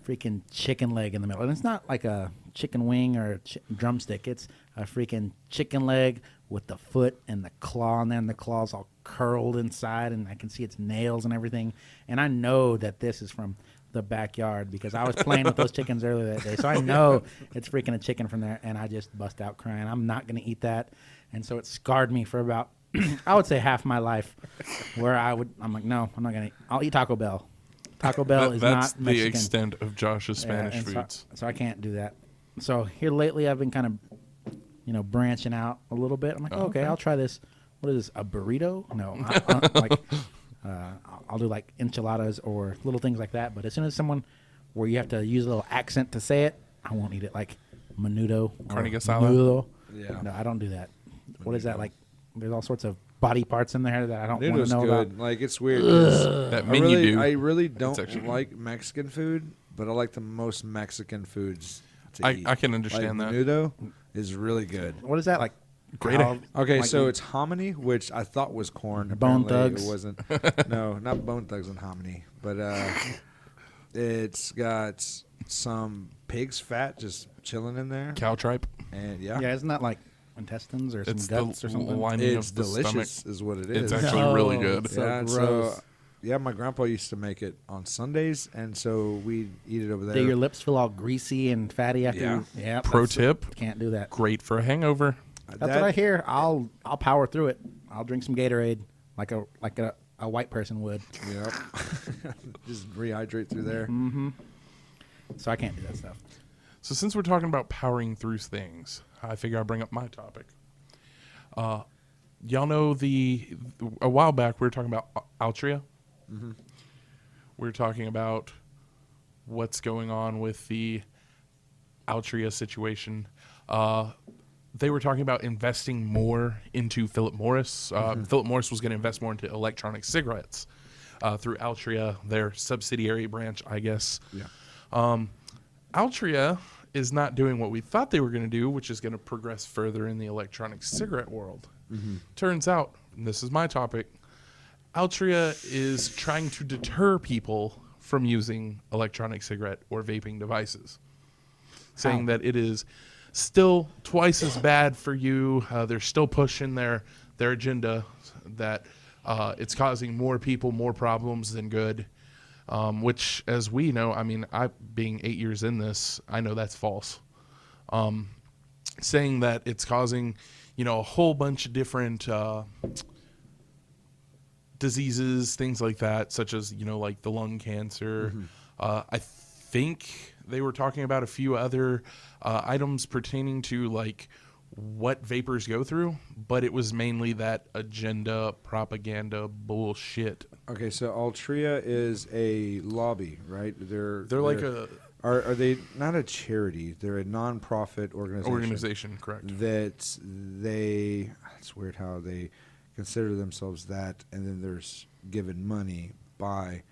freaking chicken leg in the middle, and it's not like a chicken wing or a drumstick. It's a freaking chicken leg with the foot and the claw in there, and the claw's all curled inside, and I can see its nails and everything. And I know that this is from the backyard because I was playing with those chickens earlier that day. So I know it's freaking a chicken from there, and I just bust out crying. I'm not going to eat that. And so it scarred me for about, I would say half my life, where I'm like, no, I'm not going to I'll eat Taco Bell. Taco Bell is That's not Mexican. the extent of Josh's Spanish and foods. So I can't do that. So here lately I've been kind of, branching out a little bit. I'm like, okay, I'll try this. What is this, a burrito? No, I'll do like enchiladas or little things like that. But as soon as someone where you have to use a little accent to say it, I won't eat it. Like menudo. Carne or asada? menudo. Yeah. No, I don't do that. What is that like? There's all sorts of body parts in there that I don't want Noodle's to know good. about. Like, it's weird. 'cause That I menu really, do. I really It's don't actually- like Mexican food, but I like the most Mexican foods to eat. I can understand like, that. Menudo is really good. What is that like? Great. cow- Okay, like- so it's hominy, which I thought was corn. Bone Apparently Thugs? It wasn't. No, not Bone Thugs and hominy, but it's got some pig's fat just chilling in there, Cow tripe. and Yeah, isn't that like intestines or some It's guts the or something? lining it's of the delicious, stomach. is what it is. It's actually really good. So yeah, and gross. yeah, my grandpa used to make it on Sundays, and so we'd eat it over there. Do your lips feel all greasy and fatty after? Yeah. Yeah. Pro that's- tip: Can't do that. great for a hangover. That's what I hear. I'll power through it. I'll drink some Gatorade like a white person would. Yep. Just rehydrate through there. So I can't do that stuff. So since we're talking about powering through things, I figure I'll bring up my topic. y'all know a while back we were talking about Altria. Mm-hmm. We were talking about what's going on with the Altria situation. They were talking about investing more into Philip Morris. Philip Morris was going to invest more into electronic cigarettes through Altria, their subsidiary branch, I guess. Yeah. Altria is not doing what we thought they were going to do, which is going to progress further in the electronic cigarette world. Turns out, and this is my topic, Altria is trying to deter people from using electronic cigarette or vaping devices, saying that it is still twice as bad for you. They're still pushing their agenda that it's causing more people more problems than good, which, as we know, I mean, I being 8 years in this, I know that's false. Saying that it's causing, a whole bunch of different diseases, things like that, such as, like the lung cancer. I think they were talking about a few other items pertaining to like what vapors go through, but it was mainly that agenda propaganda bullshit. Okay, so Altria is a lobby, right? They're like a are they not a charity? They're a non-profit organization, correct? That it's weird how they consider themselves that, and then there's given money by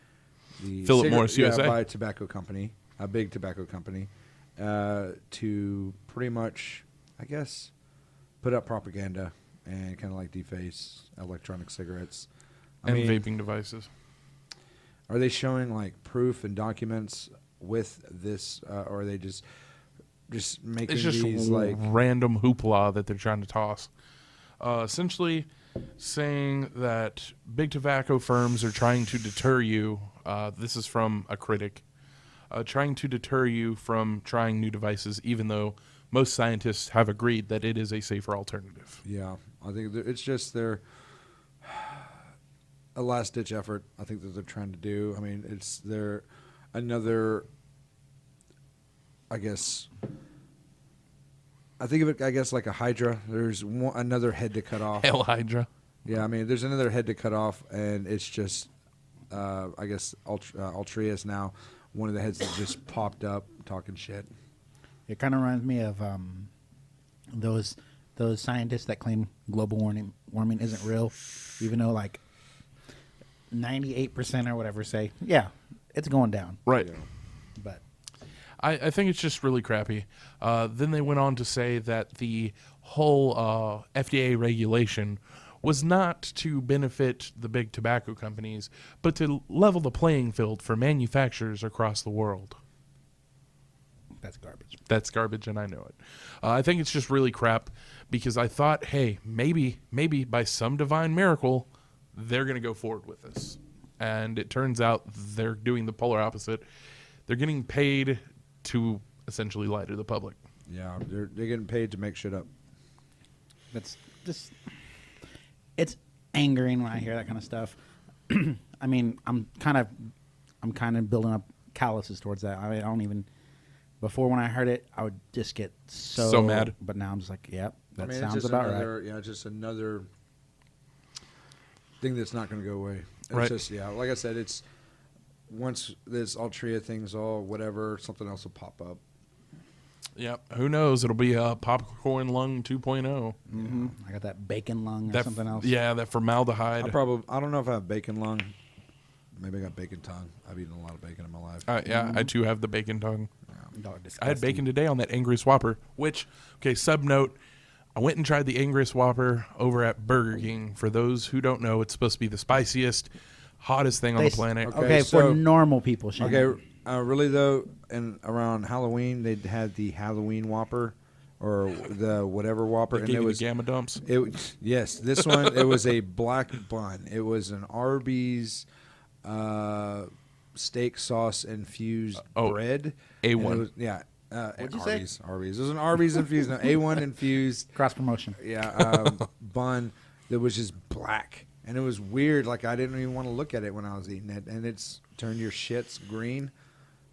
the Philip Morris USA, by a tobacco company, a big tobacco company, to pretty much, I guess, put up propaganda and kind of like deface electronic cigarettes and vaping devices. Are they showing like proof and documents with this, or are they just making it's just these like random hoopla that they're trying to toss? Essentially saying that big tobacco firms are trying to deter you. This is from a critic. Trying to deter you from trying new devices, even though most scientists have agreed that it is a safer alternative. Yeah, I think it's just a last-ditch effort, I think, that they're trying to do. I mean, it's another, I guess, I think of it, I guess, like a Hydra. There's another head to cut off. Hell Hydra. Yeah, I mean, there's another head to cut off, and it's just, I guess, Altria is now one of the heads that just popped up talking shit. It kind of reminds me of those scientists that claim global warming isn't real, even though like 98% or whatever say, yeah, it's going down. Right. Yeah. But I think it's just really crappy. Then they went on to say that the whole FDA regulation was not to benefit the big tobacco companies, but to level the playing field for manufacturers across the world. that's garbage. That's garbage, and I know it. I think it's just really crap because I thought, hey, maybe by some divine miracle, they're going to go forward with this. And it turns out they're doing the polar opposite. They're getting paid to essentially lie to the public. Yeah, they're getting paid to make shit up. That's just, it's angering when I hear that kind of stuff. I mean, I'm kind of building up calluses towards that. I don't even. Before, when I heard it, I would just get so mad. But now I'm just like, yep, that it's sounds just about another, right. Yeah, it's just another thing that's not going to go away. It's Right. just, yeah, like I said, it's once this Altria thing's all whatever, something else will pop up. Yep. Who knows? It'll be a popcorn lung 2.0. Mm-hmm. I got that bacon lung or something else. Yeah, that formaldehyde. I don't know if I have bacon lung. Maybe I got bacon tongue. I've eaten a lot of bacon in my life. Yeah, I too have the bacon tongue. Dog, I had bacon today on that Angry Swapper, which, okay, sub note, I went and tried the Angry Swapper over at Burger King. For those who don't know, it's supposed to be the spiciest, hottest thing on the planet. Okay, so- for normal people, Shannon. Okay, really though, and around Halloween they had the Halloween Whopper, or the whatever Whopper, They and gave it you was the gamma dumps. yes, this one it was a black bun. It was an Arby's steak sauce infused bread. A1. And it was- yeah. What'd you say? Arby's. It was an Arby's infused, no, A1 infused. Cross promotion. Yeah, bun that was just black, and it was weird. Like I didn't even want to look at it when I was eating it, and it's turned your shits green.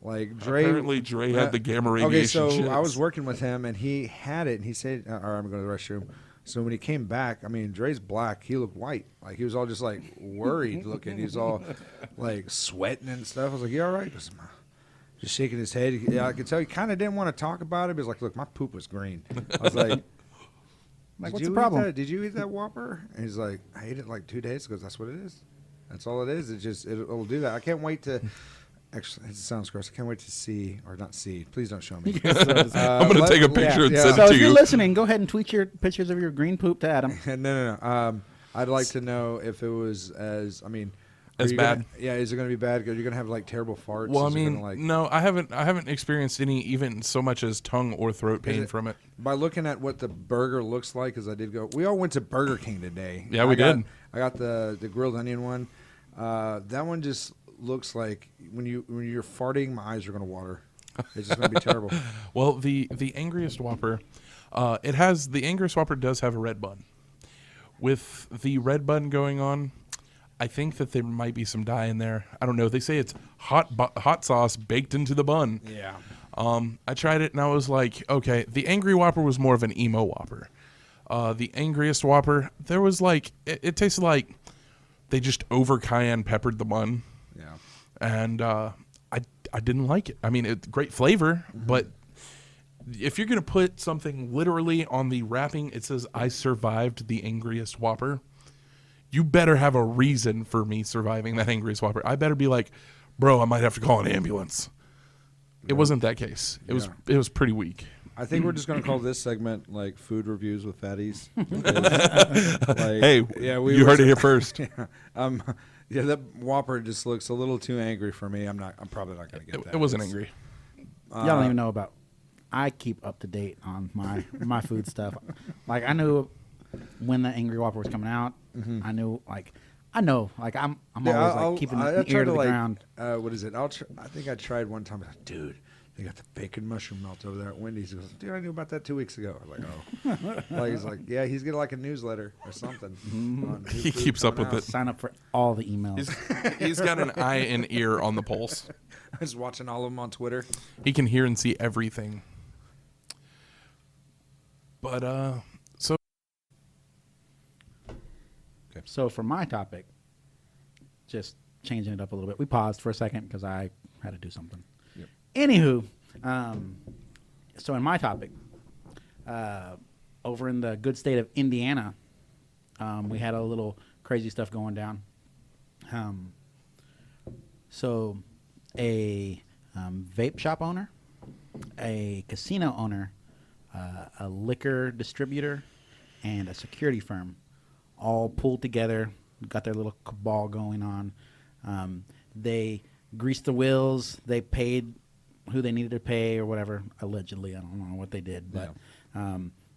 Like Dre, Apparently, Dre had the gamma radiation. Okay, so shits. I was working with him, and he had it, and he said, "All right, I'm going to the restroom." So when he came back, I mean, Dre's black. He looked white. Like, he was all just, like, worried looking. He was all, like, sweating and stuff. I was like, you all right? He goes, just shaking his head. Yeah, I could tell he kind of didn't want to talk about it. But he was like, look, my poop was green. I was like, what's the problem? Did you eat that Whopper? And he's like, I ate it like 2 days ago. That's what it is. That's all it is. It'll do that. I can't wait to. Actually, it sounds gross. I can't wait to see, or not see. Please don't show me. I'm going to take a picture and send So it to if you're you. listening, go ahead and tweet your pictures of your green poop to Adam. No. I'd like to know if it was as. I mean, are As you bad? Gonna, is it going to be bad? Are you going to have like terrible farts? Well, I Is it mean, gonna, like, no, I haven't experienced any even so much as tongue or throat pain from it. By looking at what the burger looks like, because I did go. We all went to Burger King today. Yeah, we did. I got the grilled onion one. That one just looks like when you're farting, my eyes are going to water. It's just going to be terrible. Well, the Angriest Whopper, the Angriest Whopper does have a red bun. With the red bun going on, I think that there might be some dye in there. I don't know. They say it's hot sauce baked into the bun. Yeah. I tried it and I was like, okay, the Angry Whopper was more of an emo Whopper. The Angriest Whopper, there was like, it tasted like they just over cayenne peppered the bun. Yeah. And I didn't like it. I mean, it's great flavor, but if you're going to put something literally on the wrapping, it says, I survived the Angriest Whopper. You better have a reason for me surviving that Angriest Whopper. I better be like, bro, I might have to call an ambulance. It wasn't that case. It was pretty weak. I think we're just going to call this segment like food reviews with fatties. Hey, you heard it here first. Yeah, that Whopper just looks a little too angry for me. I'm probably not going to get that. It wasn't angry. Y'all don't even know about. I keep up to date on my food stuff. Like, I knew when the Angry Whopper was coming out. I know. I'm always like keeping an ear to the ground. What is it? I think I tried one time. Like, dude, they got the bacon mushroom melt over there at Wendy's. He goes, dude, I knew about that 2 weeks ago. I was like, oh. He's like, yeah, he's getting like a newsletter or something. on who He food's keeps up coming with out. it. Sign up for all the emails. He's got an eye and ear on the pulse. I was watching all of them on Twitter. He can hear and see everything. But So for my topic, just changing it up a little bit. We paused for a second because I had to do something. Yep. Anywho, so in my topic, over in the good state of Indiana, we had a little crazy stuff going down. So a vape shop owner, a casino owner, a liquor distributor, and a security firm all pulled together, got their little cabal going on. They greased the wheels. They paid who they needed to pay or whatever, allegedly. I don't know what they did. But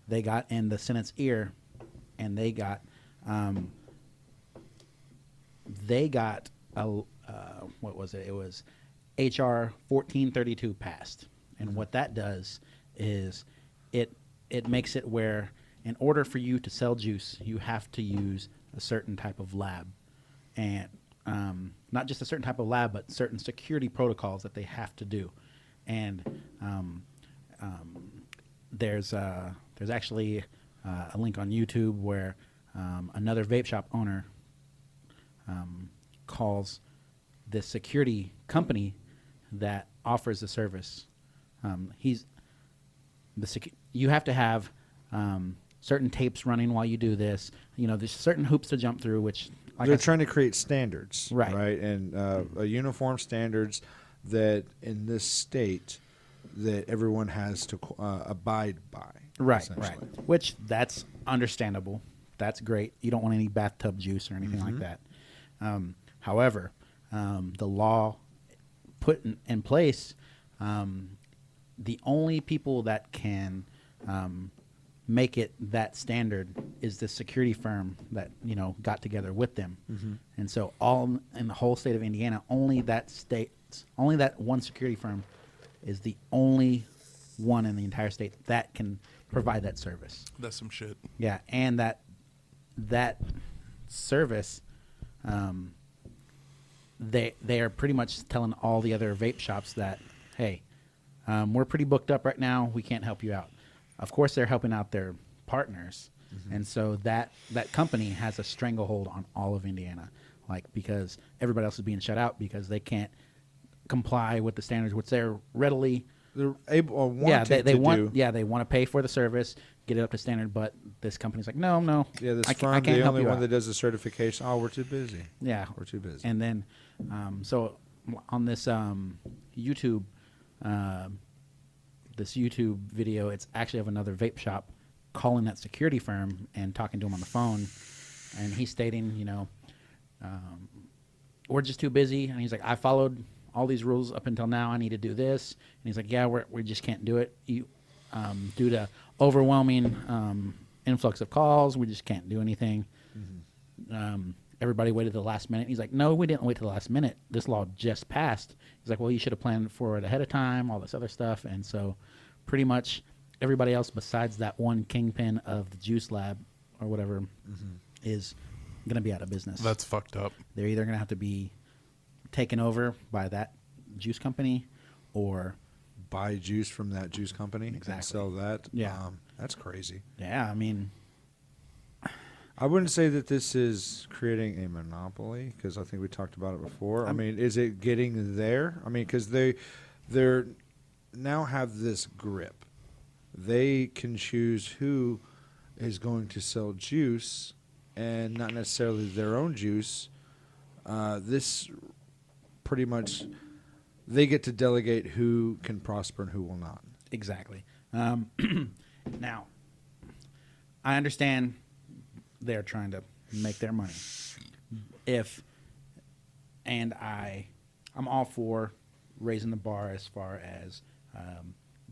they got in the Senate's ear, and they got what was it? It was H.R. 1432 passed. And what that does is it makes it where in order for you to sell juice, you have to use a certain type of lab. And not just a certain type of lab, but certain security protocols that they have to do. And there's actually a link on YouTube where another vape shop owner calls this security company that offers the service. You have to have certain tapes running while you do this. You know, there's certain hoops to jump through, which They're trying to create standards, Right. And uniform standards that in this state that everyone has to abide by. Right. essentially. Which that's understandable. That's great. You don't want any bathtub juice or anything like that. However, the law put in place, the only people that can make it that standard is the security firm that got together with them. And so all in the whole state of Indiana, only that one security firm is the only one in the entire state that can provide that service. that's some shit. Yeah, and that service, they are pretty much telling all the other vape shops that, hey, we're pretty booked up right now. We can't help you out. Of course, they're helping out their partners. And so that company has a stranglehold on all of Indiana, like because everybody else is being shut out because they can't comply with the standards, which they're readily They're able or wanting yeah they to want do. yeah they want to pay for the service, get it up to standard, but this company's like no Yeah, this I firm, can't the help only you one out. that does the certification. Oh, we're too busy. Yeah, We're too busy. And then so on this YouTube video, it's actually of another vape shop calling that security firm and talking to him on the phone, and he's stating, we're just too busy, and he's like, I followed all these rules up until now. I need to do this, and he's like, yeah, we just can't do it. Due to overwhelming influx of calls, we just can't do anything. Everybody waited to the last minute. He's like, no, we didn't wait to the last minute. This law just passed. He's like, well, you should have planned for it ahead of time, all this other stuff. And so pretty much everybody else besides that one kingpin of the juice lab or whatever is going to be out of business. That's fucked up. They're either going to have to be taken over by that juice company or... Buy juice from that juice company and Exactly. sell that. Yeah. That's crazy. Yeah, I mean... I wouldn't say that this is creating a monopoly because I think we talked about it before. I mean, is it getting there? I mean, because they're now have this grip. They can choose who is going to sell juice and not necessarily their own juice. This pretty much they get to delegate who can prosper and who will not. Exactly. Now, I understand they're trying to make their money. I'm all for raising the bar as far as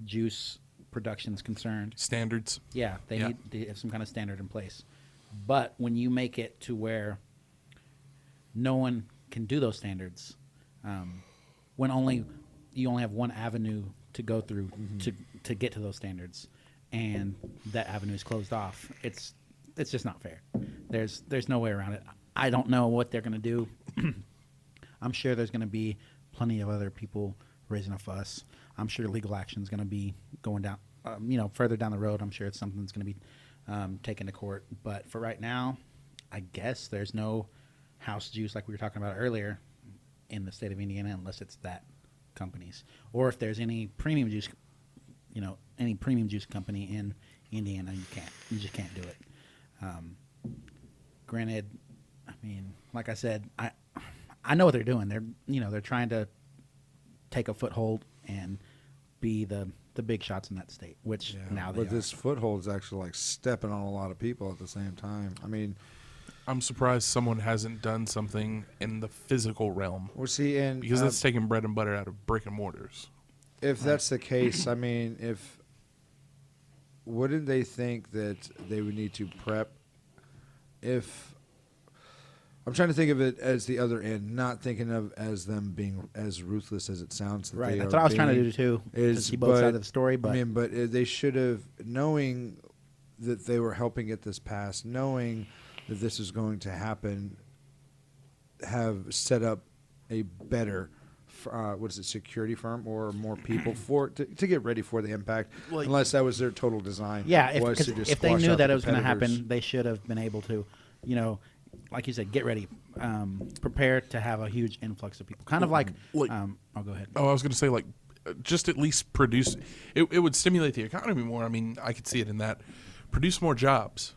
juice production is concerned. Standards. Yeah, they need to have some kind of standard in place. But when you make it to where no one can do those standards, when you only have one avenue to go through to get to those standards, and that avenue is closed off, it's just not fair. There's no way around it. I don't know what they're going to do. I'm sure there's going to be plenty of other people raising a fuss. I'm sure legal action is going to be going down, further down the road. I'm sure it's something that's going to be taken to court. But for right now, I guess there's no house juice like we were talking about earlier in the state of Indiana unless it's that company's. Or if there's any premium juice, any premium juice company in Indiana, you just can't do it. Granted, I mean, like I said, I know what they're doing. They're trying to take a foothold and be the big shots in that state, which now they but are. this foothold is actually like stepping on a lot of people at the same time. I mean, I'm surprised someone hasn't done something in the physical realm we'll see. And because that's taking bread and butter out of brick and mortars. if that's the case, I mean, wouldn't they think that they would need to prep? If I'm trying to think of it as the other end, not thinking of as them being as ruthless as it sounds. That Right, they that's are what I was trying to being, do too. To is see both sides of the story, but I mean, but they should have, knowing that they were helping get this passed, knowing that this is going to happen, have set up a better, security firm or more people to get ready for the impact. Unless that was their total design. yeah, was because to just if they squash knew out that the it was going to competitors. happen, they should have been able to, like you said, get ready, prepare to have a huge influx of people. Kind of like, Like- I'll go ahead. Oh, I was going to say, like, just at least produce. It would stimulate the economy more. I mean, I could see it in that. Produce more jobs.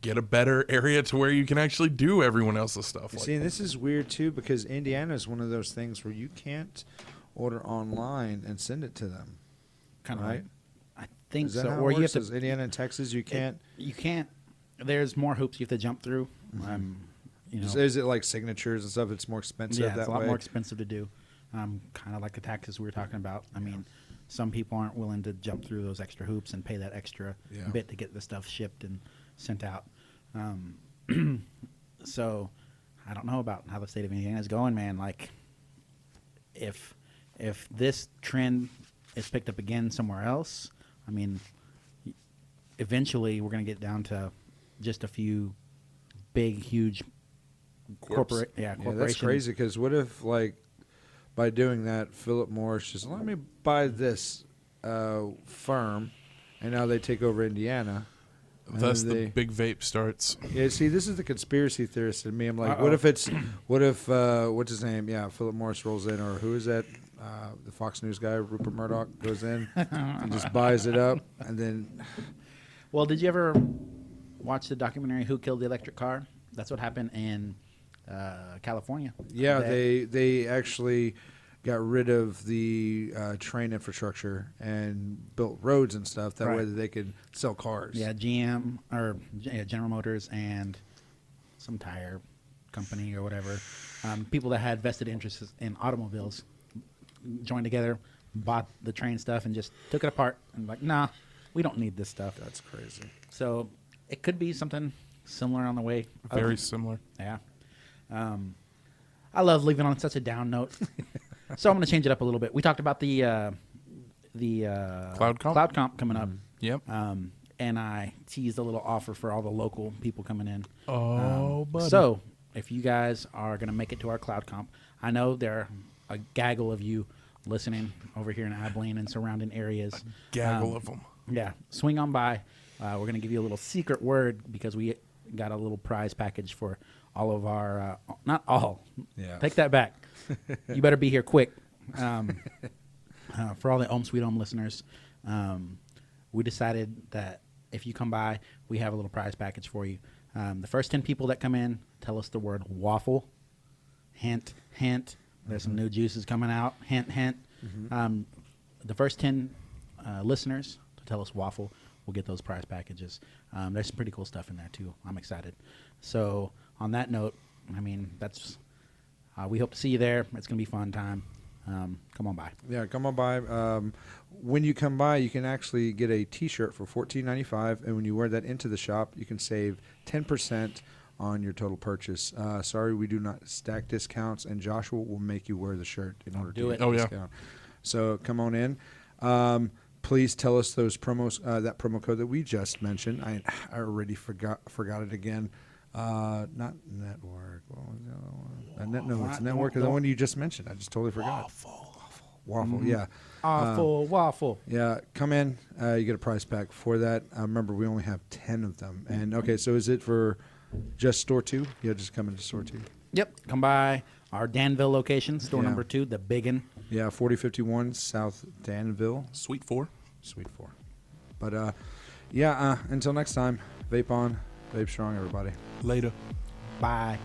Get a better area to where you can actually do everyone else's stuff. You Like, see, and this is weird too because Indiana is one of those things where you can't order online and send it to them. Kind of right? I think Is that so. how it Or you have works? to. Is Indiana and Texas, you can't. You can't. There's more hoops you have to jump through. Is it like signatures and stuff? It's more expensive Yeah, that it's a lot way. more expensive to do. Kind of like the taxes we were talking about. I mean, some people aren't willing to jump through those extra hoops and pay that extra bit to get the stuff shipped and sent out. So I don't know about how the state of Indiana is going, man. Like, if this trend is picked up again somewhere else, I mean, eventually we're going to get down to just a few big, huge corporations. Yeah, that's crazy. Because what if, like, by doing that, Philip Morris just let me buy this firm, and now they take over Indiana. Thus, And the big vape starts. Yeah, see, this is the conspiracy theorist in me. I'm like, Uh-oh. what if, what's his name? Yeah, Philip Morris rolls in, or who is that? The Fox News guy, Rupert Murdoch, goes in and just buys it up, and then Well, did you ever watch the documentary Who Killed the Electric Car? That's what happened in California. yeah, they actually got rid of the train infrastructure and built roads and stuff. That way Right. that they could sell cars. Yeah, GM or General Motors and some tire company or whatever. People that had vested interests in automobiles joined together, bought the train stuff, and just took it apart and like, nah, we don't need this stuff. That's crazy. So it could be something similar on the way. Very similar. Yeah. I love leaving on such a down note. So I'm going to change it up a little bit. We talked about the Cloud Comp? Cloud Comp coming up. Yep. And I teased a little offer for all the local people coming in. Oh, buddy. So if you guys are going to make it to our Cloud Comp, I know there are a gaggle of you listening over here in Abilene and surrounding areas. Gaggle of them. Yeah, swing on by. We're going to give you a little secret word because we got a little prize package for all of our, not all. Yeah. Take that back. You better be here quick. For all the Ohm Sweet Ohm listeners, we decided that if you come by, we have a little prize package for you. The first 10 people that come in, tell us the word waffle. Hint, hint. There's some new juices coming out. Hint, hint. The first 10 listeners to tell us waffle, we'll get those prize packages. There's some pretty cool stuff in there, too. I'm excited. So on that note, I mean, that's we hope to see you there. It's going to be a fun time. Come on by. Yeah, come on by. When you come by, you can actually get a T-shirt for $14.95, and when you wear that into the shop, you can save 10% on your total purchase. Sorry, we do not stack discounts, and Joshua will make you wear the shirt in order do to it. get Oh, the yeah. discount. So come on in. Please tell us those promos, that promo code that we just mentioned. I already forgot it again. Not network. What was the other one? No, it's network. The one you just mentioned. I just totally forgot. Waffle. Yeah. Awful waffle. Yeah, come in. You get a prize pack for that. Remember, we only have 10 of them. And okay, so is it for just store 2? Yeah, just come into store 2. Yep. Come by our Danville location, store Yeah. number 2, the biggin. Yeah, 4051 South Danville, Sweet 4. Suite 4. But yeah, until next time, vape on, vape strong, everybody. Later. Bye.